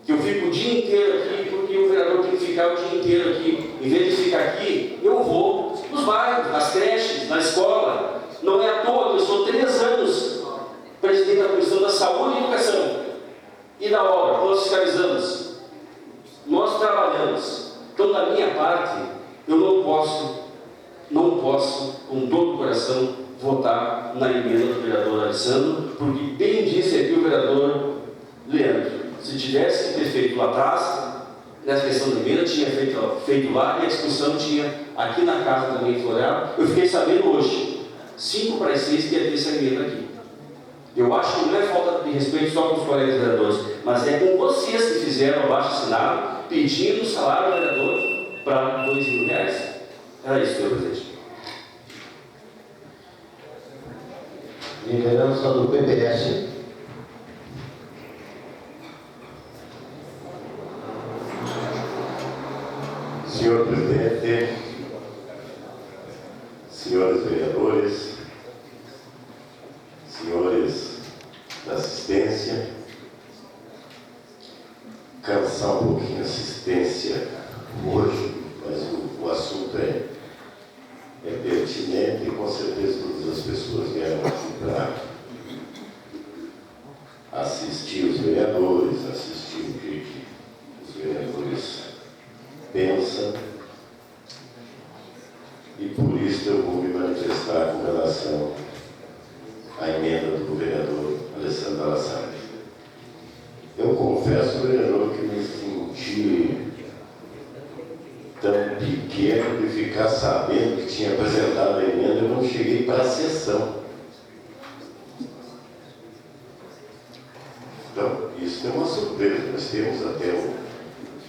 que eu fico o dia inteiro aqui, porque o vereador tem que ficar o dia inteiro aqui. Em vez de ficar aqui, eu vou nos bairros, nas creches, na escola. Não é à toa que eu sou 3 anos presidente da Comissão da Saúde e Educação e da obra. Nós fiscalizamos, nós trabalhamos. Então, da minha parte, eu não posso, com todo o coração, votar na emenda do vereador Alessandro, porque bem disse aqui o vereador Leandro. Se tivesse que ter feito lá atrás, nessa questão da emenda, tinha feito lá e a discussão tinha aqui na casa também em Floreal. Eu fiquei sabendo hoje, 5 para as 6, que ia ter essa emenda aqui. Eu acho que não é falta de respeito só com os colegas vereadores, mas é com vocês que fizeram abaixo-assinado pedindo o salário do vereador para R$2.000. Era isso, senhor presidente. Liderança do PPS. Senhor presidente, senhoras pensa, e por isso eu vou me manifestar com relação à emenda do vereador Alessandro Alassane. Eu confesso, vereador, que me senti tão pequeno de ficar sabendo que tinha apresentado a emenda, eu não cheguei para a sessão. Então, isso é uma surpresa. Nós temos até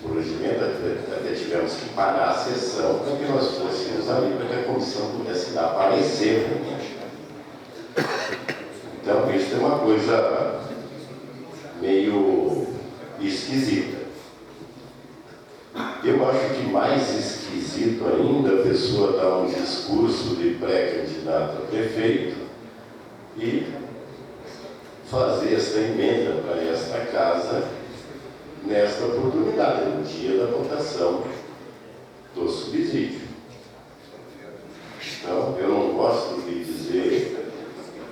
o regimento, até tivemos que parar a sessão para que nós fôssemos ali, para que a comissão pudesse dar parecer realmente. Então, isso é uma coisa meio esquisita. Eu acho que mais esquisito ainda a pessoa dar um discurso de pré-candidato a prefeito e fazer esta emenda para esta casa nesta oportunidade, no dia da votação do subsídio. Então, eu não gosto de dizer,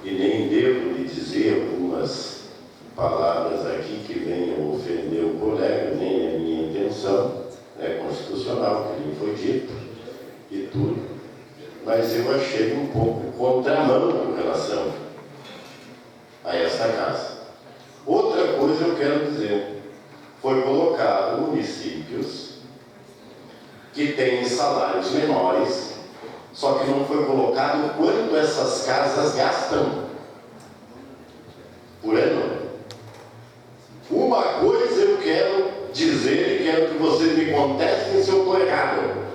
e nem devo de dizer algumas palavras aqui que venham ofender o colega, nem é minha intenção, é constitucional, que nem foi dito, e tudo, mas eu achei um pouco contramão com relação a esta casa. Outra coisa eu quero dizer, foi colocado municípios que têm salários menores, só que não foi colocado quanto essas casas gastam por ano. Uma coisa eu quero dizer e quero que vocês me contestem se eu estou errado.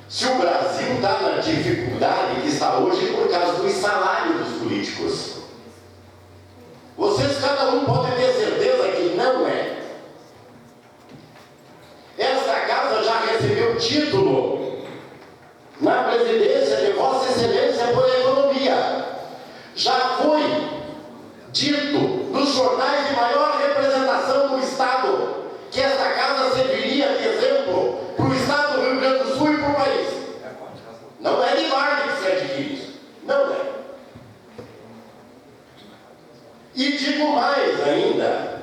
Se o Brasil está na dificuldade que está hoje por causa dos salários dos políticos, vocês cada um pode ter certeza que não é. Esta casa já recebeu título na presidência de Vossa Excelência por Economia. Já foi dito nos jornais de maior representação do Estado que esta casa serviria de exemplo para o Estado do Rio Grande do Sul e para o país. Não é de marketing que se adquire isso. Não é. E digo mais ainda,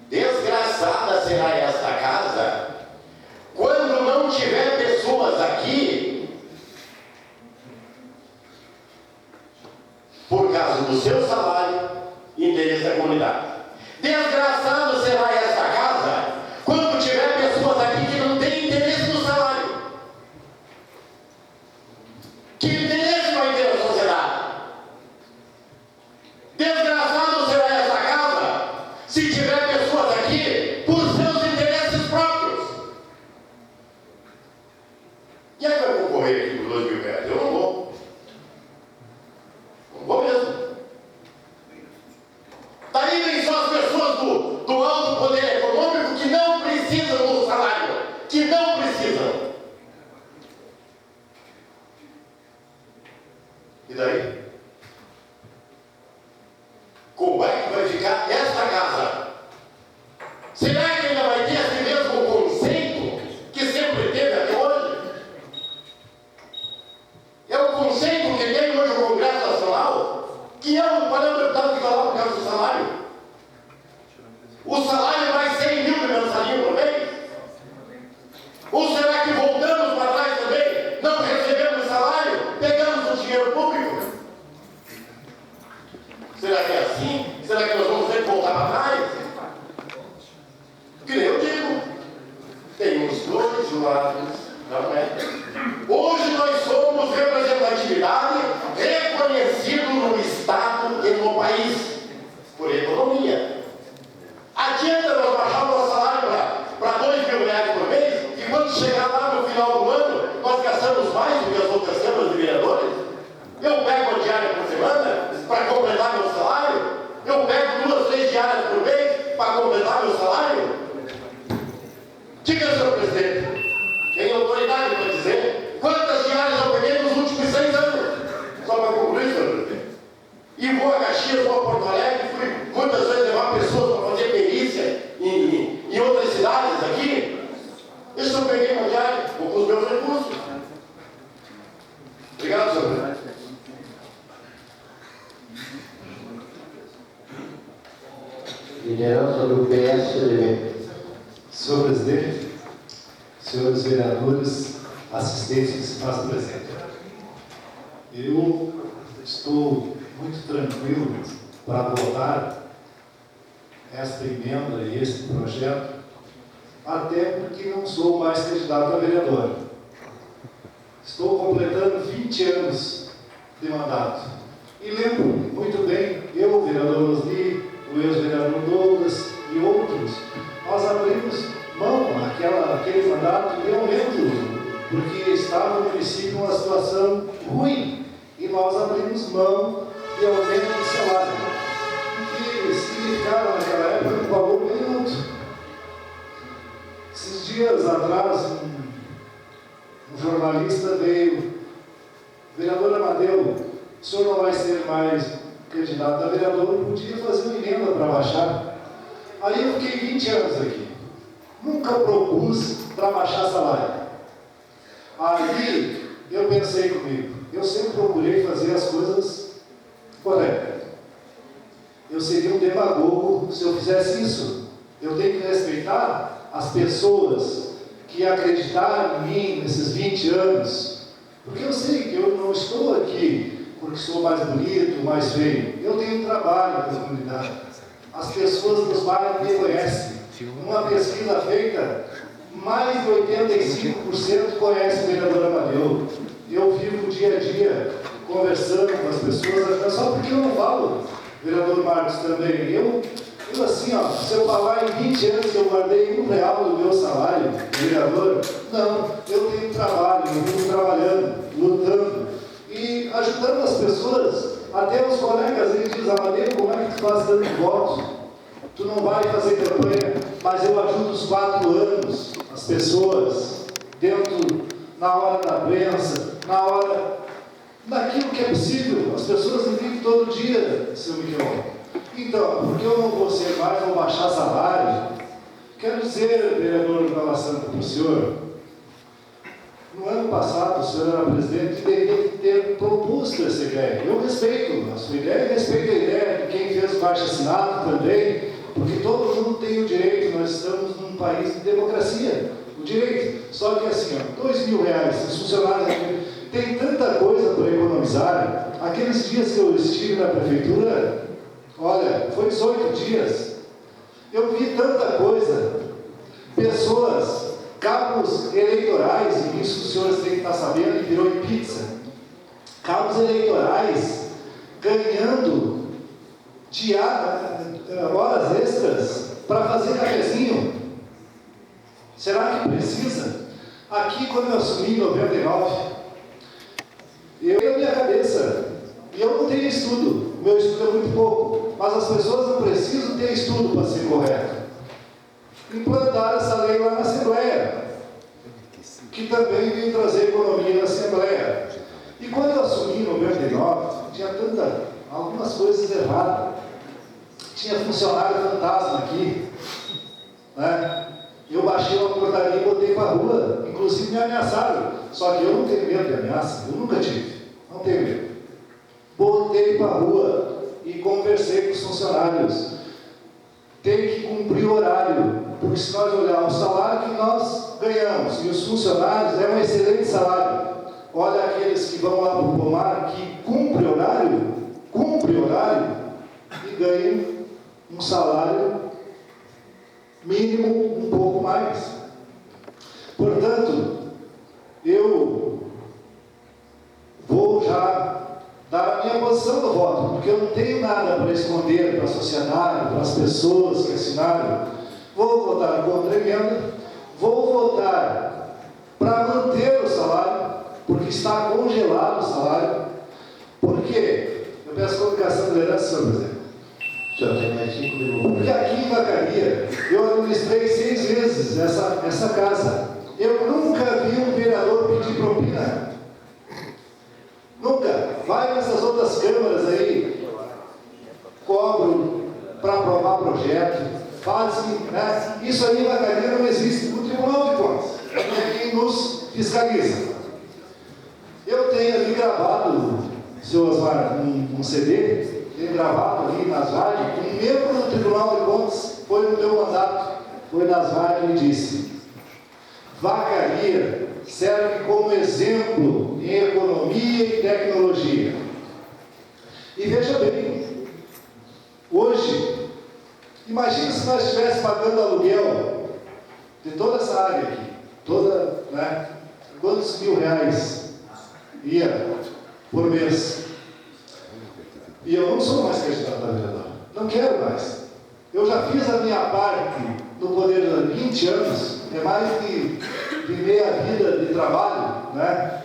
desgraçada será esta casa quando não tiver pessoas aqui por causa do seu salário e interesse da comunidade. Desgraçado será esta casa quando tiver pessoas aqui que não têm interesse no salário. Que interesse vai ter a sociedade? Desgraçado será esta casa se tiver pessoas aqui por seus interesses próprios. Quem é que vai concorrer aqui por 2 mil reais? Eu não vou. Não vou mesmo. Daí vem só as pessoas do alto poder econômico que não precisam do salário. Que não precisam. E daí? Como é que vai ficar esta casa? Será que ainda vai ter esse mesmo conceito que sempre teve até hoje? É o conceito que tem hoje o Congresso Nacional, que é um parâmetro deputado que vai lá por causa do salário. O salário é mais 100 mil de mensalinho por mês? Ou será que voltamos para trás também? Não recebemos salário? Pegamos o dinheiro público? Será que é assim? Será que nós vamos ter que voltar para trás? Que nem eu digo, tem os dois lados da moeda. Hoje nós somos representatividade reconhecido no Estado e no país por economia. Adianta nós baixarmos o salário para 2 mil reais por mês e quando chegar lá no final do ano nós gastamos mais do que as outras câmaras de vereadores? Eu pego uma diária por semana para completar meu salário? Eu pego 2, 3 diárias por mês para completar meu salário? Diga, senhor presidente, tem autoridade para dizer quantas diárias eu peguei nos últimos 6 anos? Só para concluir, senhor presidente. E vou a Caxias, vou a Porto Alegre, fui muitas vezes levar pessoas para fazer perícia em outras cidades aqui. Isso eu peguei uma diária, vou com os meus recursos. Obrigado, senhor presidente. Liderança do PSDB. Senhor presidente, senhores vereadores, assistentes que se faz presente. Eu estou muito tranquilo para votar esta emenda e este projeto, até porque não sou mais candidato a vereador. Estou completando 20 anos de mandato. E lembro muito bem, eu, o vereador Osli, o ex-vereador Douglas e outros, nós abrimos mão naquele mandato, e eu lembro, porque estava o município numa situação ruim, e nós abrimos mão de aumento de salário, que significava naquela época um valor bem alto. Esses dias atrás, um jornalista veio, vereador Amadeu, o senhor não vai ser mais candidato a vereador, podia fazer uma emenda para baixar. Aí eu fiquei 20 anos aqui, nunca propus para baixar salário. Aí eu pensei comigo, eu sempre procurei fazer as coisas corretas. Eu seria um demagogo se eu fizesse isso. Eu tenho que respeitar as pessoas que acreditaram em mim nesses 20 anos, porque eu sei que eu não estou aqui porque sou mais bonito, mais feio. Eu tenho um trabalho na comunidade. As pessoas dos bairros me conhecem. Uma pesquisa feita, mais de 85% conhece o vereador Amadeu. Eu vivo dia a dia conversando com as pessoas, só porque eu não falo, vereador Marcos também. Eu assim, ó, se eu falar em 20 anos que eu guardei R$1 do meu salário, vereador, não, eu tenho trabalho, eu vivo trabalhando, lutando e ajudando as pessoas. Até os colegas aí dizem, Amadeu, como é que tu faz tanto voto? Tu não vai fazer campanha, mas eu ajudo os 4 anos as pessoas na hora da doença, na hora daquilo que é possível. As pessoas me vivem todo dia, seu Miguel. Então, porque eu não vou ser mais, vou baixar salário? Quero dizer, vereador Dalla Santa, para o senhor, no ano passado, o senhor era presidente e deveria ter proposto essa ideia. Eu respeito a sua ideia, respeito a ideia de quem fez o baixo-assinado também, porque todo mundo tem o direito, nós estamos num país de democracia, o direito. Só que assim, ó, R$2.000, os funcionários tem tanta coisa para economizar. Aqueles dias que eu estive na prefeitura, olha, foi 18 dias, eu vi tanta coisa, pessoas, cabos eleitorais, e isso os senhores têm que estar sabendo, que virou em pizza, cabos eleitorais ganhando horas extras para fazer cafezinho. Será que precisa? Aqui, quando eu assumi em 99, eu tenho a minha cabeça, e eu não tenho estudo, o meu estudo é muito pouco, mas as pessoas não precisam ter estudo para ser correto. Implantaram essa lei lá na Assembleia, que também veio trazer economia na Assembleia. E quando eu assumi em 99, tinha algumas coisas erradas. Tinha funcionário fantasma aqui, né? Eu baixei uma portaria e botei para a rua, inclusive me ameaçaram. Só que eu não tenho medo de ameaça, eu nunca tive, não tenho medo. Botei para a rua e conversei com os funcionários. Tem que cumprir o horário, porque se nós olharmos o salário que nós ganhamos, e os funcionários é um excelente salário. Olha aqueles que vão lá para o pomar, que cumpre horário e ganham um salário mínimo um pouco mais. Portanto, eu vou já dar a minha posição do voto, porque eu não tenho nada para esconder para a sociedade, para as pessoas que assinaram. Vou votar contra a emenda, vou votar para manter o salário, porque está congelado o salário. Por quê? Eu peço comunicação de liderança, senhor presidente. O senhor tem mais 5 minutos. Porque aqui em Vacaria, eu administrei 6 vezes essa casa. Eu nunca vi um vereador pedir propina. Nunca. Vai nessas outras câmaras aí, cobram para aprovar projeto, fazem, né? Isso aí em Vacaria não existe. O Tribunal de Contas é quem nos fiscaliza. Eu tenho ali gravado, seu Osmar, um CD, tenho gravado ali nas rádios, um membro do Tribunal de Contas foi no meu mandato, foi nas rádios e disse: Vacaria serve como exemplo em economia e tecnologia. E veja bem, hoje, imagine se nós estivéssemos pagando aluguel de toda essa área aqui, toda, né? Quantos mil reais ia por mês? E eu não sou mais candidato a vereador, não quero mais. Eu já fiz a minha parte no poder há 20 anos, é mais de meia vida de trabalho, né?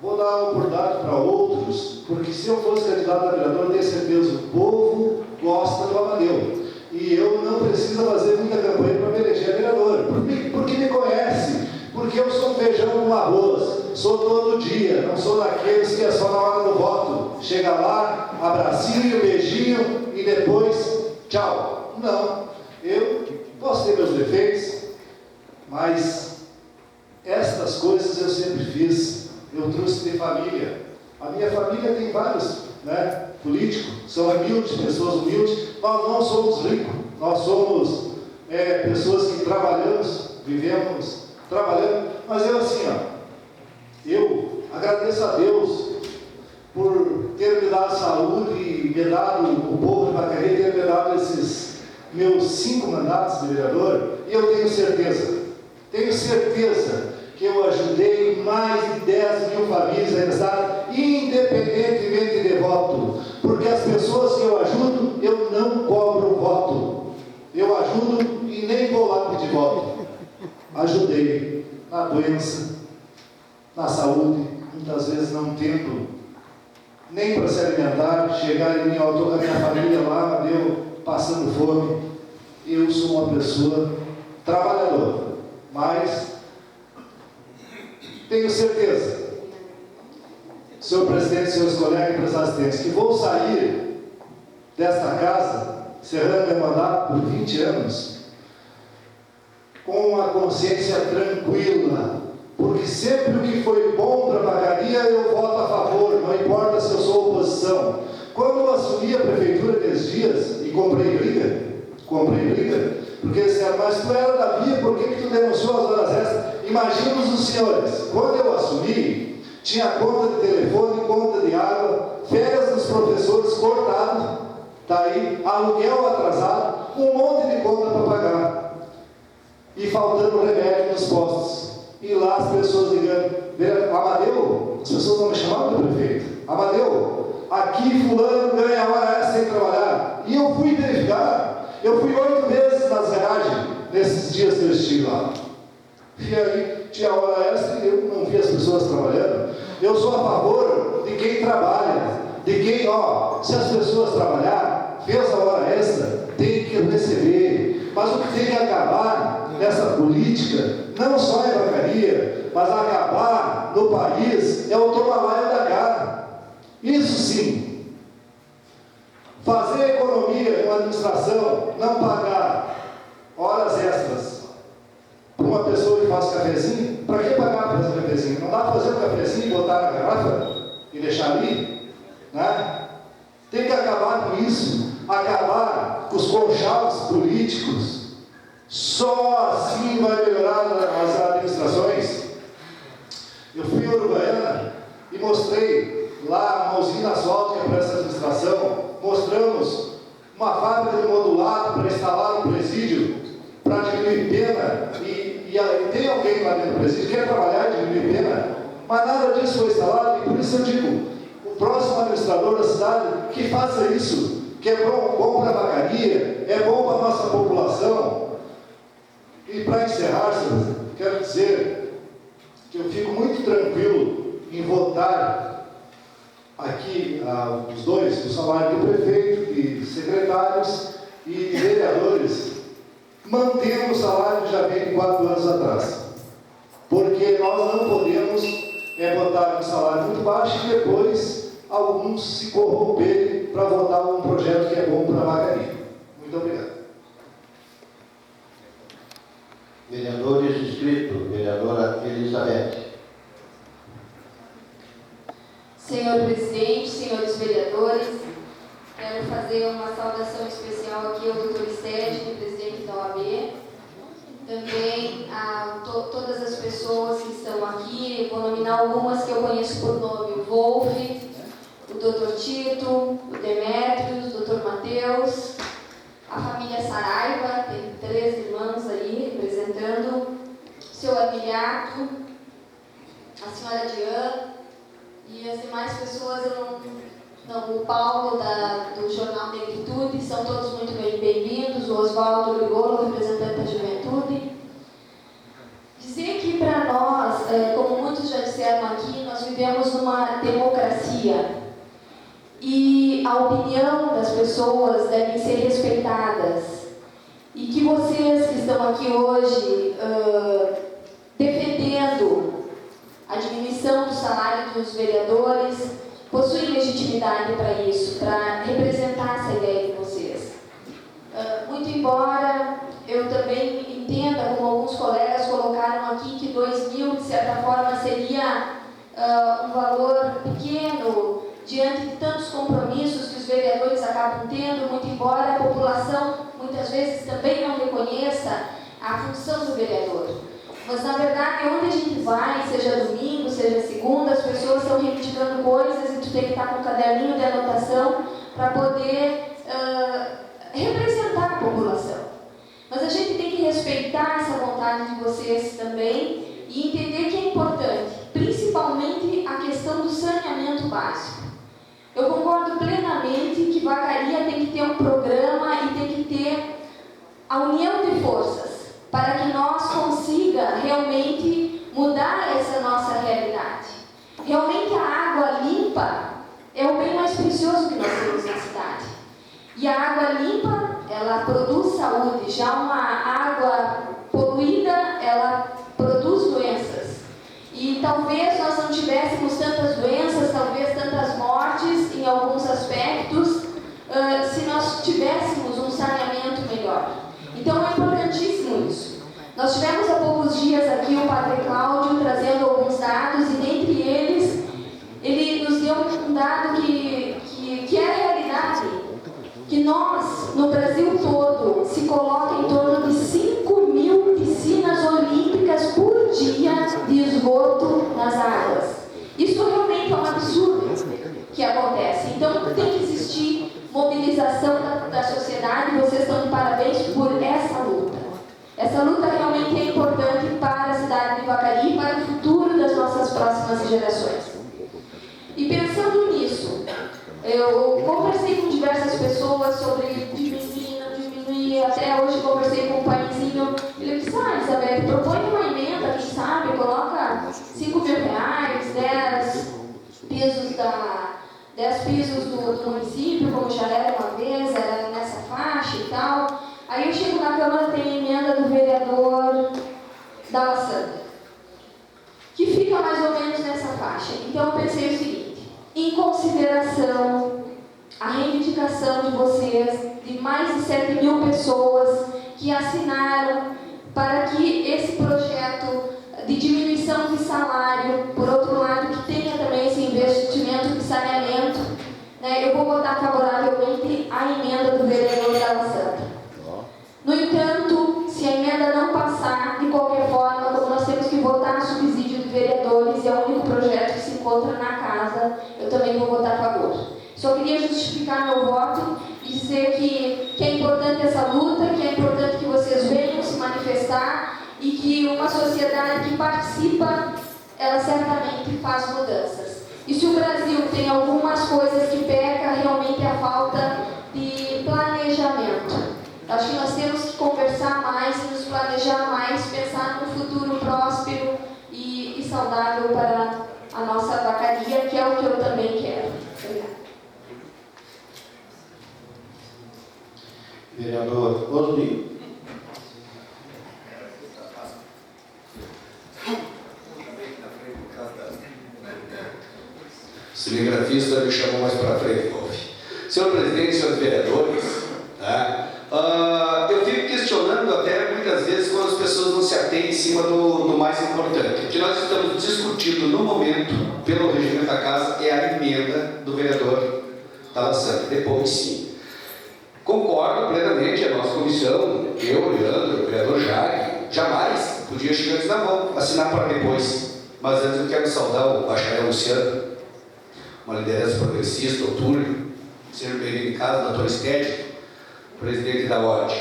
Vou dar a oportunidade para outros, porque se eu fosse candidato a vereador, eu tenho certeza, o povo gosta do Amadeu. E eu não preciso fazer muita campanha para me eleger vereador. Porque me conhece, porque eu sou um feijão com arroz, sou todo dia, não sou daqueles que é só na hora do voto. Chega lá, abracinho, beijinho e depois, tchau. Não, eu posso ter meus defeitos, mas estas coisas eu sempre fiz. Eu trouxe de família. A minha família tem vários, né, políticos, são humildes, pessoas humildes. Nós não somos ricos, nós somos pessoas que trabalhamos, vivemos trabalhando. Mas eu assim, eu agradeço a Deus por ter me dado saúde e me dado o povo de Vacaria, ter me dado esses meus 5 mandatos de vereador. E eu tenho certeza que eu ajudei mais de 10 mil famílias a estado, independentemente de voto, porque as pessoas que eu ajudo, eu não cobro voto, eu ajudo e nem vou lá pedir voto. Ajudei na doença, na saúde, muitas vezes não tendo nem para se alimentar, chegar em mim, eu estou com a minha família lá, eu passando fome. Eu sou uma pessoa trabalhadora, mas tenho certeza, senhor presidente, senhores colegas e empresários assistentes, que vou sair desta casa, encerrando meu mandato por 20 anos, com uma consciência tranquila, porque sempre o que foi bom para a Vacaria eu voto a favor, não importa se eu sou oposição. Quando eu assumi a prefeitura nesses dias e comprei briga, porque disseram, mas tu era da Via, por que tu denunciou as horas extras? Imaginem os senhores, quando eu assumi, tinha conta de telefone, conta de água, férias dos professores cortado, tá aí, aluguel atrasado, um monte de conta para pagar, e faltando remédio nos postos. E lá as pessoas ligando, Amadeu, as pessoas não me chamavam de prefeito, Amadeu, aqui fulano ganha hora extra sem trabalhar. E eu fui verificar, eu fui 8 vezes nas garagens, nesses dias que eu estive lá. E aí tinha hora extra e eu não vi as pessoas trabalhando. Eu sou a favor de quem trabalha, de quem, se as pessoas trabalhar, fez a hora extra, tem que receber. Mas o que tem que acabar nessa política, não só em Vacaria, mas acabar no país, é o toma-lá da cara. Isso sim. Fazer economia com a administração, não pagar horas extras para uma pessoa que faz cafezinho. Para que pagar para fazer cafezinho? Não dá para fazer um cafezinho e botar na garrafa e deixar ali, né? Tem que acabar com isso, acabar com os conchavos políticos. Só assim vai melhorar as administrações. Eu fui em Uruguaiana e mostrei lá uma usina asfáltica para essa administração. Mostramos uma fábrica de modulado para instalar um presídio, para diminuir pena, e tem alguém lá dentro do presídio que quer trabalhar e diminuir pena, mas nada disso foi instalado. E por isso eu digo, o próximo administrador da cidade que faça isso, que é bom para a Vacaria, é bom para a nossa população. E para encerrar, senhor, quero dizer que eu fico muito tranquilo em votar aqui os dois, o salário do prefeito, de secretários e de vereadores, mantendo o salário que já vem de 4 anos atrás. Porque nós não podemos votar um salário muito baixo e depois alguns se corromperem para votar um projeto que é bom para a Vacaria. Muito obrigado. Vereadores inscritos, vereadora Elizabeth. Senhor presidente, senhores vereadores, quero fazer uma saudação especial aqui ao doutor Sérgio, presidente da OAB, também a todas as pessoas que estão aqui, vou nominar algumas que eu conheço por nome, o Wolf, o Dr. Tito, o Demétrios, o Dr. Mateus, a família Saraiva, tem 3 irmãos aí representando, o seu Abiliato, a senhora Diane e as demais pessoas, o Paulo do Jornal Negritude, são todos muito bem-vindos, o Oswaldo Ligolo, representante da juventude. Dizer que para nós, como muitos já disseram aqui, nós vivemos numa democracia e a opinião das pessoas deve ser respeitadas e que vocês que estão aqui hoje defendendo a diminuição do salário dos vereadores possuem legitimidade para isso, para representar essa ideia de vocês. Muito embora eu também entenda, como alguns colegas colocaram aqui, que 2.000 de certa forma seria um valor pequeno diante de tantos compromissos que os vereadores acabam tendo, muito embora a população muitas vezes também não reconheça a função do vereador. Mas, na verdade, onde a gente vai, seja domingo, seja segunda, as pessoas estão reivindicando coisas e tu tem que estar com um caderninho de anotação para poder representar a população. Mas a gente tem que respeitar essa vontade de vocês também e entender que é importante, principalmente a questão do saneamento básico. Eu concordo plenamente que Vacaria tem que ter um programa e tem que ter a união de forças para que nós consiga realmente mudar essa nossa realidade. Realmente a água limpa é o bem mais precioso que nós temos na cidade. E a água limpa, ela produz saúde. Já uma água poluída, ela produz doenças. E talvez nós não tivéssemos tantas doenças, talvez tantas mortes em alguns aspectos, se nós tivéssemos um saneamento melhor. Então é importantíssimo isso. Nós tivemos há poucos dias aqui o Padre Cláudio trazendo alguns dados e dentre eles, ele nos deu um dado que é a realidade, que nós, no Brasil todo, se coloca em torno de 5.000 piscinas olímpicas por dia de esgoto nas águas. Isso realmente é um absurdo que acontece. Então tem que existir mobilização da sociedade, vocês estão de parabéns por essa luta. Essa luta realmente é importante para a cidade de Vacaria e para o futuro das nossas próximas gerações. E pensando nisso, eu conversei com diversas pessoas sobre diminuir, não diminuir, até hoje conversei com um paizinho, ele disse, Isabel, propõe uma emenda, quem sabe, coloca 5 mil reais, 10 pisos do município, como já era uma vez, era nessa faixa e tal. Aí eu chego na Câmara, tem a emenda do vereador Dalla Santa, que fica mais ou menos nessa faixa. Então eu pensei o seguinte, em consideração a reivindicação de vocês, de mais de 7.000 pessoas que assinaram para que esse projeto de diminuição de salário, por outro lado, que tenha também esse investimento de saneamento, né, eu vou votar favoravelmente a emenda do vereador Dalla Santa. No entanto, se a emenda não passar, de qualquer forma, como nós temos que votar no subsídio de vereadores e é o único projeto que se encontra na casa, eu também vou votar a favor. Só queria justificar meu voto e dizer que é importante essa luta, que é importante que vocês venham se manifestar e que uma sociedade que participa, ela certamente faz mudanças. E se o Brasil tem algumas coisas que peca, realmente é a falta de planejamento. Acho que nós temos que conversar mais, nos planejar mais, pensar num futuro próspero e saudável para a nossa Vacaria, que é o que eu também quero. Obrigada. Vereador Osni. O cinegrafista me chamou mais para frente, Wolf. Senhor presidente, senhores vereadores, tá? Eu fico questionando até muitas vezes quando as pessoas não se atêm em cima do mais importante. O que nós estamos discutindo no momento, pelo regimento da casa, é a emenda do vereador Dalla Santa. Depois, sim. Concordo plenamente, a nossa comissão, eu, Leandro, o vereador Jair, Jamais. Podia chegar antes na mão, assinar para depois. Mas antes eu quero saudar o bacharel Luciano, uma liderança progressista, o Túlio, seja bem-vindo em casa, doutor Estédio, presidente da OD.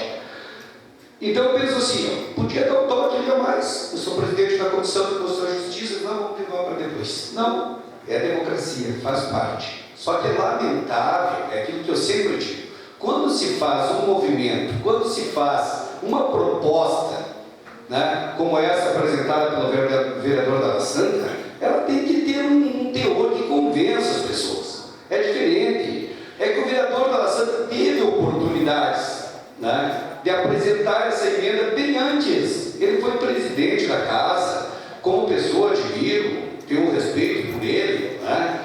Então eu penso assim, podia dar um toque ali a mais. Eu sou presidente da Comissão de Constituição e Justiça, não, vamos levar para depois. Não, é a democracia, faz parte. Só que é lamentável, é aquilo que eu sempre digo, quando se faz um movimento, quando se faz uma proposta, né, como essa apresentada pelo vereador Dalla Santa, ela tem que ter um teor que convença as pessoas. É diferente. É que o vereador Dalla Santa teve oportunidades, né, de apresentar essa emenda bem antes. Ele foi presidente da casa, como pessoa admiro, tenho um respeito por ele, né?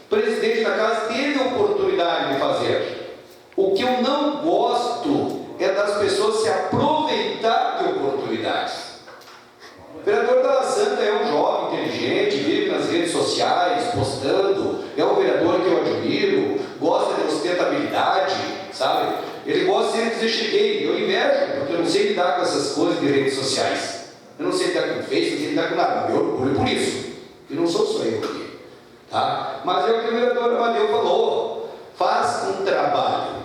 Presidente da casa teve a oportunidade de fazer. O que eu não gosto é das pessoas se aproveitar de oportunidades. O vereador Dalla Santa é um jovem inteligente, vive nas redes sociais, postando, é um vereador que eu admiro, gosta de ostentabilidade, sabe? Ele gosta sempre de dizer cheguei, eu invejo, porque eu não sei lidar com essas coisas de redes sociais. Eu não sei lidar com o Face, não sei lidar com nada, eu orgulho por isso. E não sou só eu aqui. Tá? Mas é o que o vereador Amadeu falou, faz um trabalho,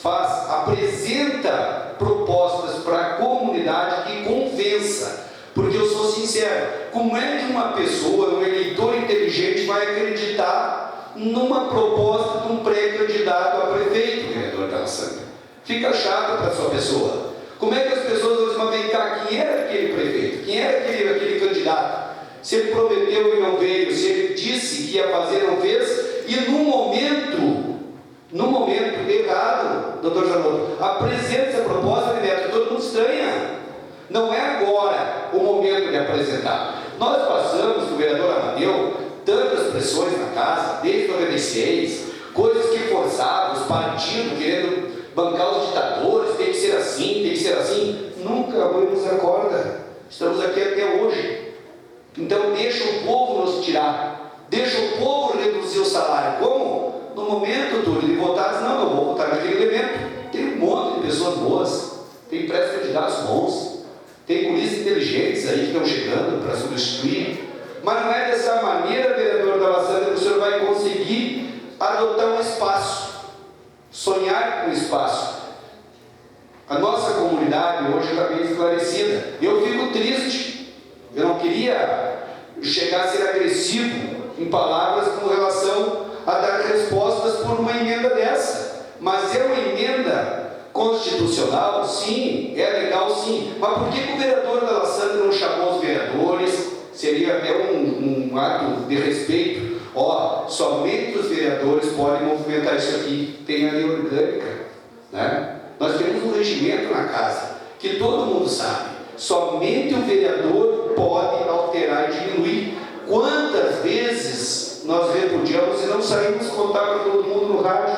apresenta propostas para a comunidade que convença, porque eu sou sincero, como é que uma pessoa, um eleitor inteligente vai acreditar numa proposta de um pré-candidato a prefeito, vereador Dalla Santa? Fica chato para a sua pessoa. Como é que as pessoas vão vem cá, quem era aquele prefeito, quem era aquele candidato? Se ele prometeu e não veio, se ele disse que ia fazer e não fez, e no momento errado, doutor Janot, apresenta essa proposta de veto, todo mundo estranha. Não é agora o momento de apresentar. Nós passamos com o vereador Amadeu tantas pressões na casa, desde 96, coisas que forçavam os partidos querendo bancar os ditadores, tem que ser assim, tem que ser assim. Nunca abrimos a corda. Estamos aqui até hoje. Então deixa o povo nos tirar, deixa o povo reduzir o salário. Como? No momento, Túlio, de votar, não, eu vou votar naquele elemento. Tem um monte de pessoas boas, tem pré-candidatos bons, tem polícias inteligentes aí que estão chegando para substituir. Mas não é dessa maneira, vereador Dalla Santa, que o senhor vai conseguir adotar um espaço, sonhar com o espaço. A nossa comunidade hoje está bem esclarecida. Eu fico triste. Eu não queria chegar a ser agressivo em palavras com relação a dar respostas por uma emenda dessa. Mas é uma emenda constitucional, sim, é legal, sim. Mas por que o vereador Dalla Santa não chamou os vereadores? Seria até um ato de respeito. Somente os vereadores podem movimentar isso aqui. Tem a lei orgânica, né? Nós temos um regimento na casa, que todo mundo sabe. Somente o vereador pode alterar e diminuir. Quantas vezes nós repudiamos e não saímos contar para todo mundo no rádio,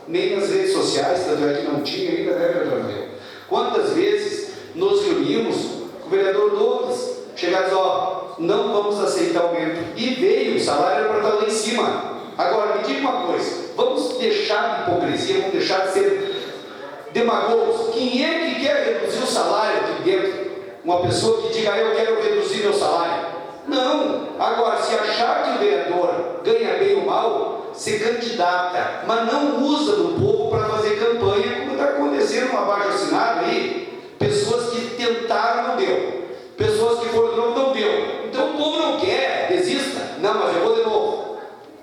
nem nas redes sociais, tanto é que não tinha ainda, né, vereador Amadeu? Quantas vezes nos reunimos com o vereador Douglas, chegados, não vamos aceitar aumento, e veio, o salário era para estar lá em cima. Agora, me diga uma coisa, vamos deixar de hipocrisia, vamos deixar de ser demagogos. Quem é que quer reduzir o salário aqui dentro? Uma pessoa que diga, eu quero reduzir meu salário. Não. Agora, se achar que o vereador ganha bem ou mal, se candidata, mas não usa do povo para fazer campanha, como está acontecendo no abaixo-assinado aí. Pessoas que tentaram, não deu. Pessoas que foram de novo, não deu. Então o povo não quer, desista. Não, mas eu vou de novo.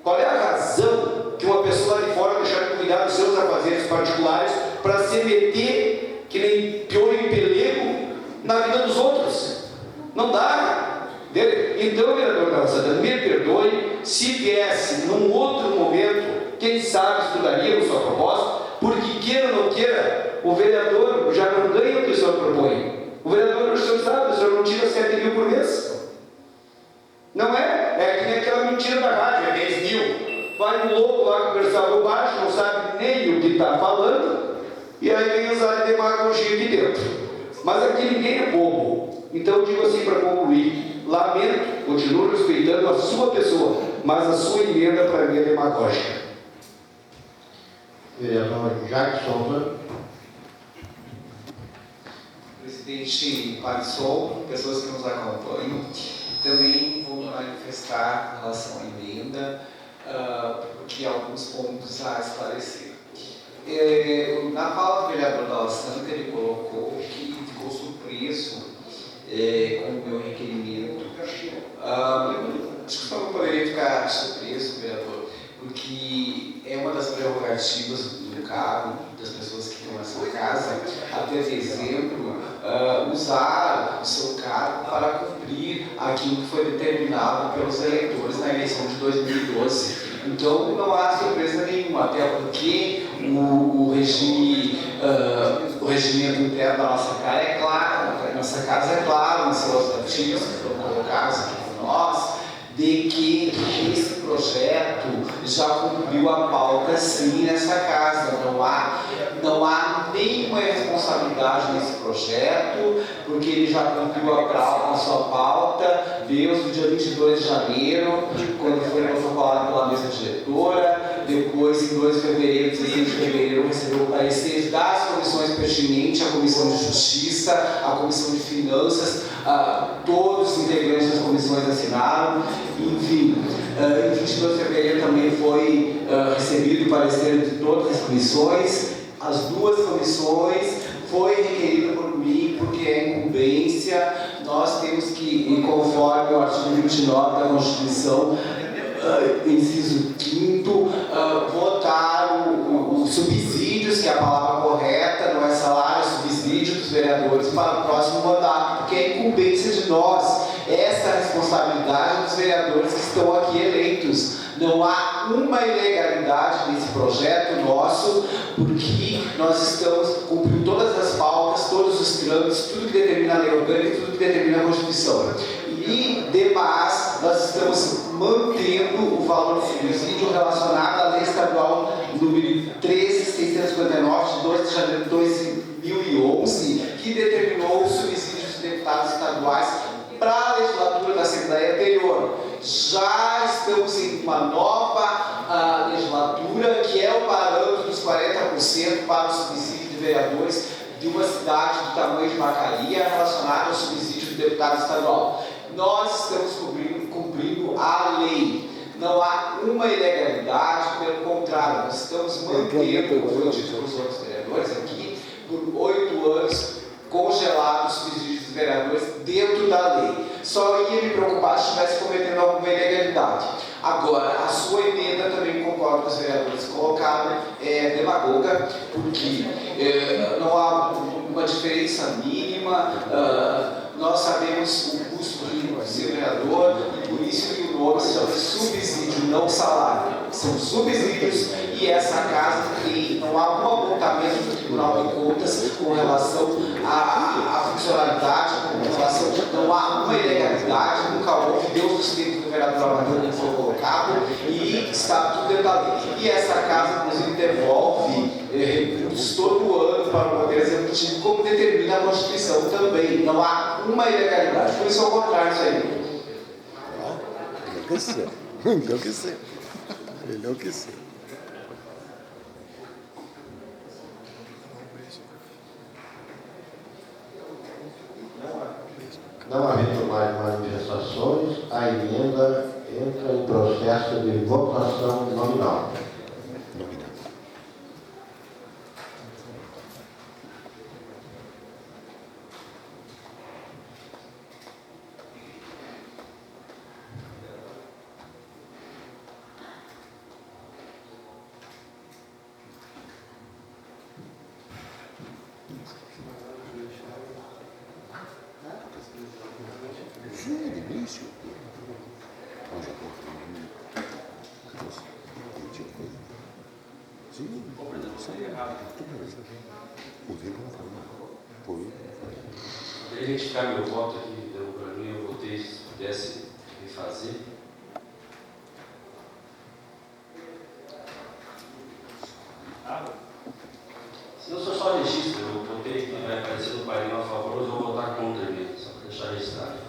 Qual é a razão que uma pessoa lá de fora deixar de cuidar dos seus afazeres particulares para se meter, que nem pior em pelego, na vida dos outros? Não dá. Então, vereador Dalla Santa, me perdoe, se viesse num outro momento, quem sabe estudaríamos sua proposta, porque queira ou não queira, o vereador já não ganha o que o senhor propõe. O vereador, o senhor sabe, o senhor não tira 7 mil por mês. Não é? É que nem aquela mentira da rádio, é 10 mil. Vai um louco lá conversar por baixo, não sabe nem o que está falando, e aí vem usar de demagogia aqui dentro. Mas aqui ninguém é bobo. Então eu digo assim para concluir, lamento, continuo respeitando a sua pessoa, mas a sua emenda para mim é demagógica. Vereador Jackson. presidente Parisol, pessoas que nos acompanham, também vou manifestar em relação à emenda, porque há alguns pontos a esclarecer. Na fala do vereador Dalla Santa, ele colocou que ficou surpreso com o meu requerimento. Acho que só não poderia ficar surpreso, vereador, porque é uma das prerrogativas do cargo, das pessoas que estão nessa casa, até dezembro, usar o seu cargo para cumprir aquilo que foi determinado pelos eleitores na eleição de 2012. Então, não há surpresa nenhuma, até porque o regimento interno da nossa casa é claro, nos seus artigos que foram colocados aqui por nós, de que esse projeto já cumpriu a pauta sim nessa casa. Não há nenhuma responsabilidade nesse projeto, porque ele já cumpriu a sua pauta desde o dia 22 de janeiro, quando foi protocolado pela mesa diretora. Depois, em 2 de fevereiro, 16 de fevereiro, recebeu o parecer das comissões pertinentes, a Comissão de Justiça, a Comissão de Finanças, todos os integrantes das comissões assinaram. Enfim, em 22 de fevereiro também foi recebido o parecer de todas as comissões. As 2 comissões foi requerido por mim, porque é incumbência. Nós temos que, conforme o artigo 29 da Constituição, inciso 5º, votar os subsídios, que é a palavra correta, não é salário, subsídio dos vereadores para o próximo mandato, porque é incumbência de nós, essa responsabilidade dos vereadores que estão aqui eleitos. Não há uma ilegalidade nesse projeto nosso, porque nós estamos cumprindo todas as pautas, todos os trâmites, tudo que determina a lei orgânica e tudo que determina a Constituição. E, demais, nós estamos mantendo o valor do subsídio relacionado à Lei Estadual número 13.659, de 12 de janeiro de 2011, que determinou os subsídios dos deputados estaduais para a legislatura da Assembleia anterior. Já estamos em uma nova legislatura, que é o parâmetro dos 40% para o subsídio de vereadores de uma cidade do tamanho de Vacaria, relacionado ao subsídio do deputado estadual. Nós estamos cumprindo a lei. Não há uma ilegalidade, pelo contrário, nós estamos mantendo, como eu disse para os outros vereadores aqui, por 8 anos, congelados os subsídios dos vereadores dentro da lei. Só ia me preocupar se estivesse cometendo alguma ilegalidade. Agora, a sua emenda, também concordo com os vereadores colocaram, é demagoga, porque não há uma diferença mínima. Nós sabemos o custo de ser vereador, e por isso que o nome se chama subsídio, não salário. São subsídios, e essa casa não há um apontamento do Tribunal de Contas com relação à funcionalidade, com relação, não há uma ilegalidade, nunca houve, Deus dos tempos do vereador Amador que foi colocado, e está tudo dentro da lei. E essa casa, inclusive, devolve recursos todo ano para o Poder Executivo, como determina a Constituição também. Não há uma ilegalidade. Por isso, ao contrário, isso aí. Enlouqueceu. Não havendo mais manifestações, a emenda entra em processo de votação nominal. Poderia retificar meu voto aqui, deu para mim, eu votei se pudesse refazer. Se não sou só registro, eu votei que vai aparecer no painel a favor, eu vou votar contra ele, só para deixar registrado.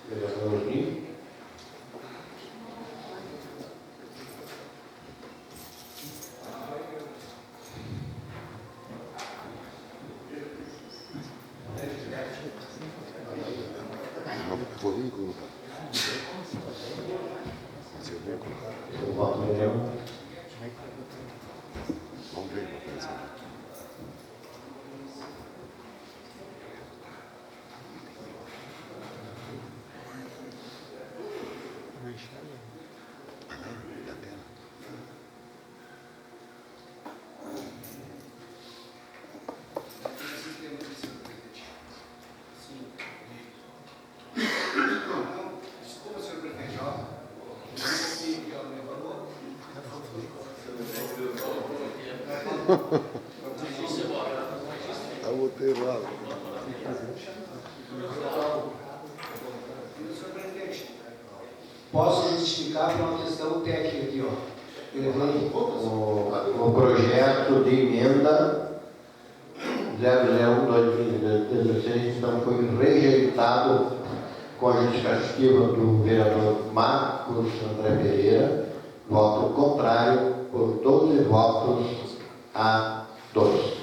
Vereador Osni. voto nenhum. Vamos ver uma coisa. Desculpa, senhor prefeito. Eu botei errado. Posso justificar por uma questão técnica aqui, ó. O projeto de emenda 001/2016, então, foi rejeitado com a justificativa do vereador Marcos André Pereira, voto contrário por 12 votos a 2.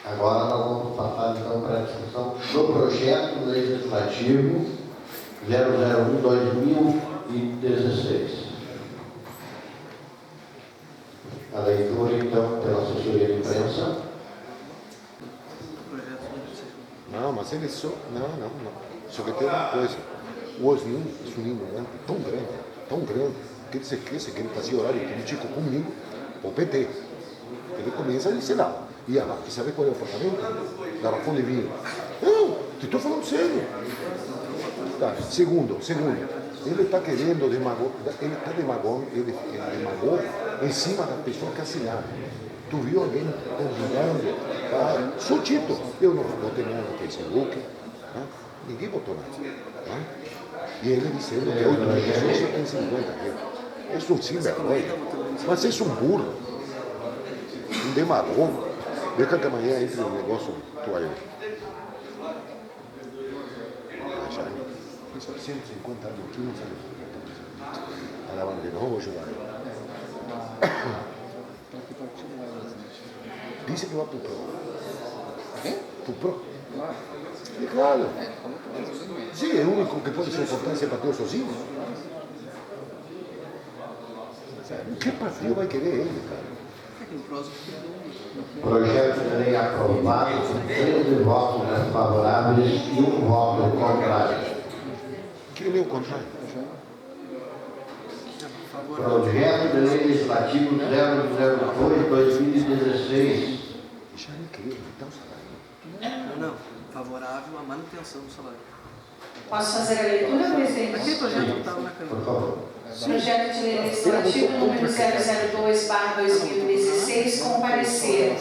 Agora nós vamos passar então para a discussão do projeto legislativo 001/2016. A leitura então pela assessoria de imprensa. Não, mas ele só. Não. Só que tem uma coisa. O Osninho é um ignorante tão grande, que ele se esquece que ele fazia horário político comigo, o PT. Ele começa a ensinar. E sabe qual é o pagamento? Garrafão de vinho. Não, te estou falando sério. Tá. Segundo, ele está querendo ele demagou em cima da pessoa que assinaram. Tu viu alguém convidando? Sou Tito. Eu não botei nada no Facebook. Né? Ninguém botou nada. Né? E ele dizendo que 8 mil pessoas só tem 50 aqui. Isso é um vergonha. Mas isso é um burro. Um demagogo. Deixa que amanhã entre um negócio toalha. Já, 150 anos aqui não sabe. A lavandeira, não vou ajudar. Dice que va pro PRO. ¿Qué? Tu PRO. Claro. Y claro. Sí, es el único que puede ser importancia para todos sozinho. ¿Qué partido vai querer ele, cara? Projeto de lei aprovado, 13 votos favoráveis e 1 voto contrário. Que leu o contrário? Projeto de lei legislativo 002/2016. Já me queria aumentar o salário. Não. Favorável à manutenção do salário. Posso fazer a leitura, presidente? Aquele projeto estava na Câmara. Por favor. Projeto de lei legislativo número 002/2016, com parecer.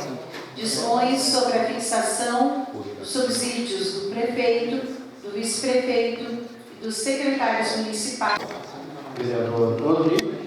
Dispõe sobre a fixação dos subsídios do prefeito, do vice-prefeito e dos secretários municipais. Vereador Rodrigo.